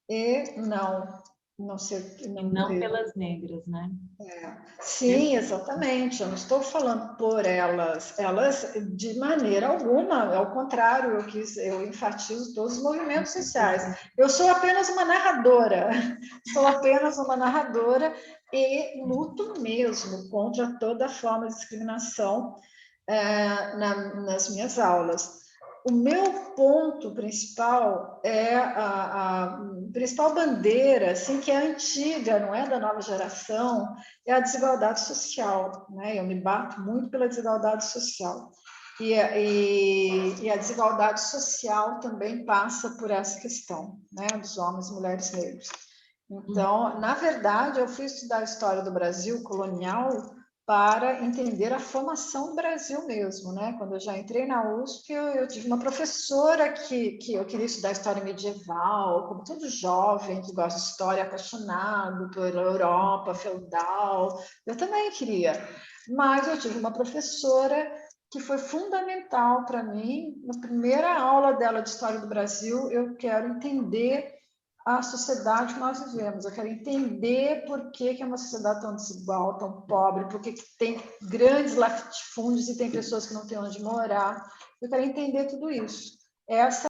e não pelas negras, né? Sim, exatamente. Eu não estou falando por elas de maneira alguma, ao contrário, eu enfatizo todos os movimentos sociais. Eu sou apenas uma narradora, e luto mesmo contra toda forma de discriminação nas minhas aulas. O meu ponto principal é a principal bandeira, assim, que é antiga, não é da nova geração, é a desigualdade social, né? Eu me bato muito pela desigualdade social. E a desigualdade social também passa por essa questão, né? Dos homens e mulheres negros. Então, na verdade, eu fui estudar a história do Brasil colonial para entender a formação do Brasil mesmo, né? Quando eu já entrei na USP, eu tive uma professora que eu queria estudar história medieval, como todo jovem que gosta de história, apaixonado pela Europa feudal, eu também queria. Mas eu tive uma professora que foi fundamental para mim. Na primeira aula dela de história do Brasil, eu quero entender a sociedade que nós vivemos. Eu quero entender por que é uma sociedade tão desigual, tão pobre, por que tem grandes latifúndios e tem pessoas que não têm onde morar. Eu quero entender tudo isso. Essa